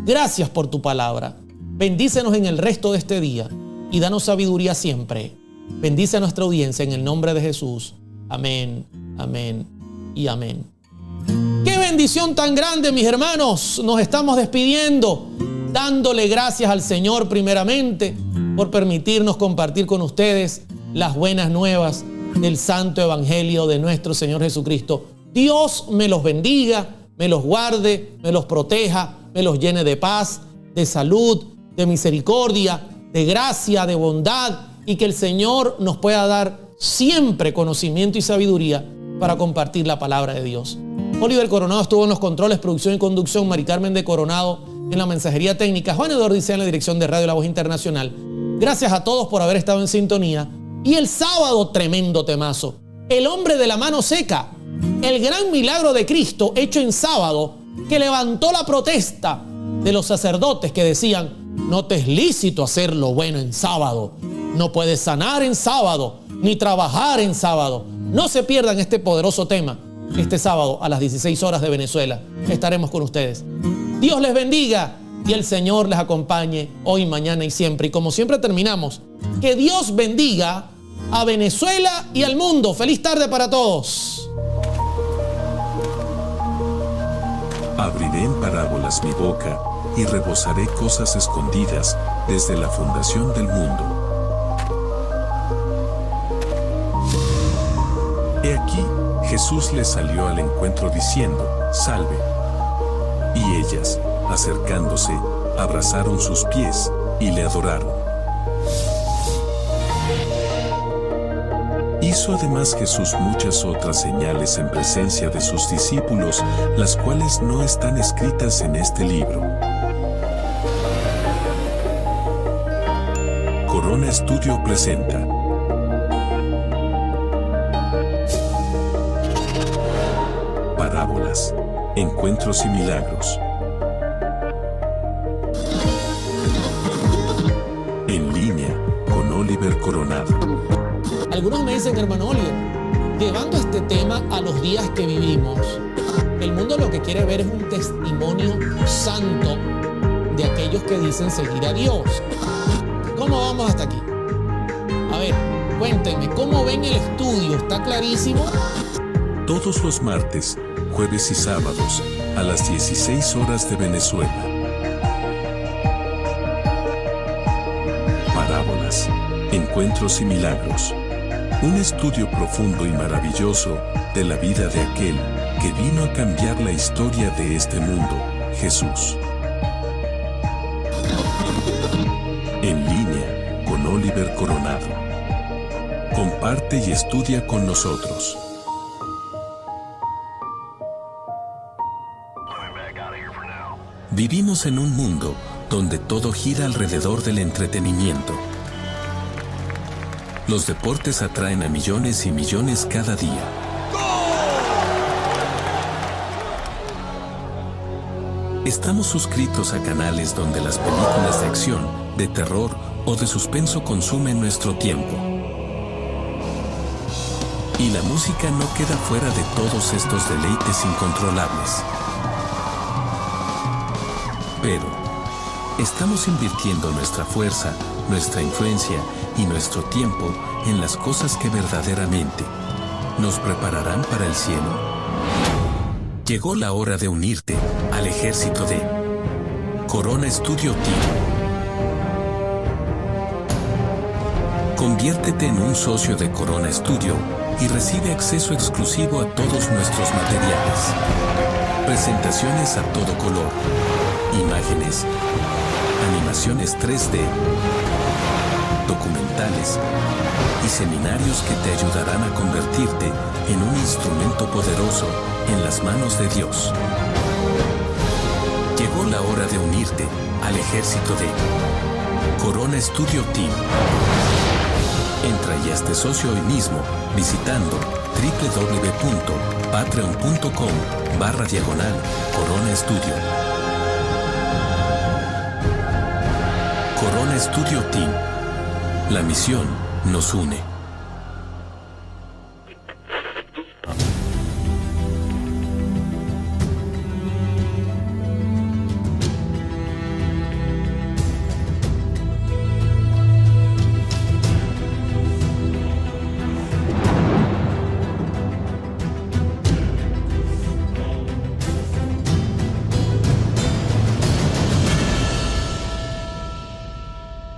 Gracias por tu palabra. Bendícenos en el resto de este día y danos sabiduría siempre. Bendice a nuestra audiencia en el nombre de Jesús. Amén, amén y amén. ¡Qué bendición tan grande, mis hermanos! Nos estamos despidiendo, dándole gracias al Señor primeramente por permitirnos compartir con ustedes las buenas nuevas del Santo Evangelio de nuestro Señor Jesucristo. Dios me los bendiga, me los guarde, me los proteja, me los llene de paz, de salud, de misericordia, de gracia, de bondad, y que el Señor nos pueda dar siempre conocimiento y sabiduría para compartir la palabra de Dios. Oliver Coronado estuvo en los controles, producción y conducción, Mari Carmen de Coronado en la mensajería técnica, Juan Eduardo Dicea en la dirección de Radio La Voz Internacional. Gracias a todos por haber estado en sintonía. Y el sábado, tremendo temazo. El hombre de la mano seca. El gran milagro de Cristo hecho en sábado que levantó la protesta de los sacerdotes que decían: no te es lícito hacer lo bueno en sábado. No puedes sanar en sábado, ni trabajar en sábado. No se pierdan este poderoso tema. Este sábado a las 16 horas de Venezuela estaremos con ustedes. Dios les bendiga y el Señor les acompañe hoy, mañana y siempre. Y como siempre terminamos, que Dios bendiga a Venezuela y al mundo. Feliz tarde para todos. Abriré en parábolas mi boca y rebosaré cosas escondidas desde la fundación del mundo. He aquí, Jesús les salió al encuentro diciendo: salve. Y ellas, acercándose, abrazaron sus pies y le adoraron. Hizo además Jesús muchas otras señales en presencia de sus discípulos, las cuales no están escritas en este libro. Corona Studio presenta Parábolas, Encuentros y Milagros. En línea con Oliver Coronado. Algunos me dicen: hermano Oliver, llevando este tema a los días que vivimos, el mundo lo que quiere ver es un testimonio santo de aquellos que dicen seguir a Dios. ¿Cómo vamos hasta aquí? A ver, cuéntenme, ¿cómo ven el estudio? ¿Está clarísimo? Todos los martes, jueves y sábados, a las 16 horas de Venezuela. Parábolas, Encuentros y Milagros. Un estudio profundo y maravilloso de la vida de aquel que vino a cambiar la historia de este mundo, Jesús. En línea con Oliver Coronado. Comparte y estudia con nosotros. Vivimos en un mundo donde todo gira alrededor del entretenimiento. Los deportes atraen a millones y millones cada día. Estamos suscritos a canales donde las películas de acción, de terror o de suspenso consumen nuestro tiempo. Y la música no queda fuera de todos estos deleites incontrolables. Pero estamos invirtiendo nuestra fuerza, nuestra influencia y nuestro tiempo en las cosas que verdaderamente nos prepararán para el cielo. Llegó la hora de unirte al ejército de Corona Studio Team. Conviértete en un socio de Corona Studio y recibe acceso exclusivo a todos nuestros materiales. Presentaciones a todo color, imágenes, animaciones 3D, documentales y seminarios que te ayudarán a convertirte en un instrumento poderoso en las manos de Dios. Llegó la hora de unirte al ejército de Corona Studio Team. Entra y hazte socio hoy mismo visitando www.patreon.com/Corona Studio. Corona Studio Team. La misión nos une.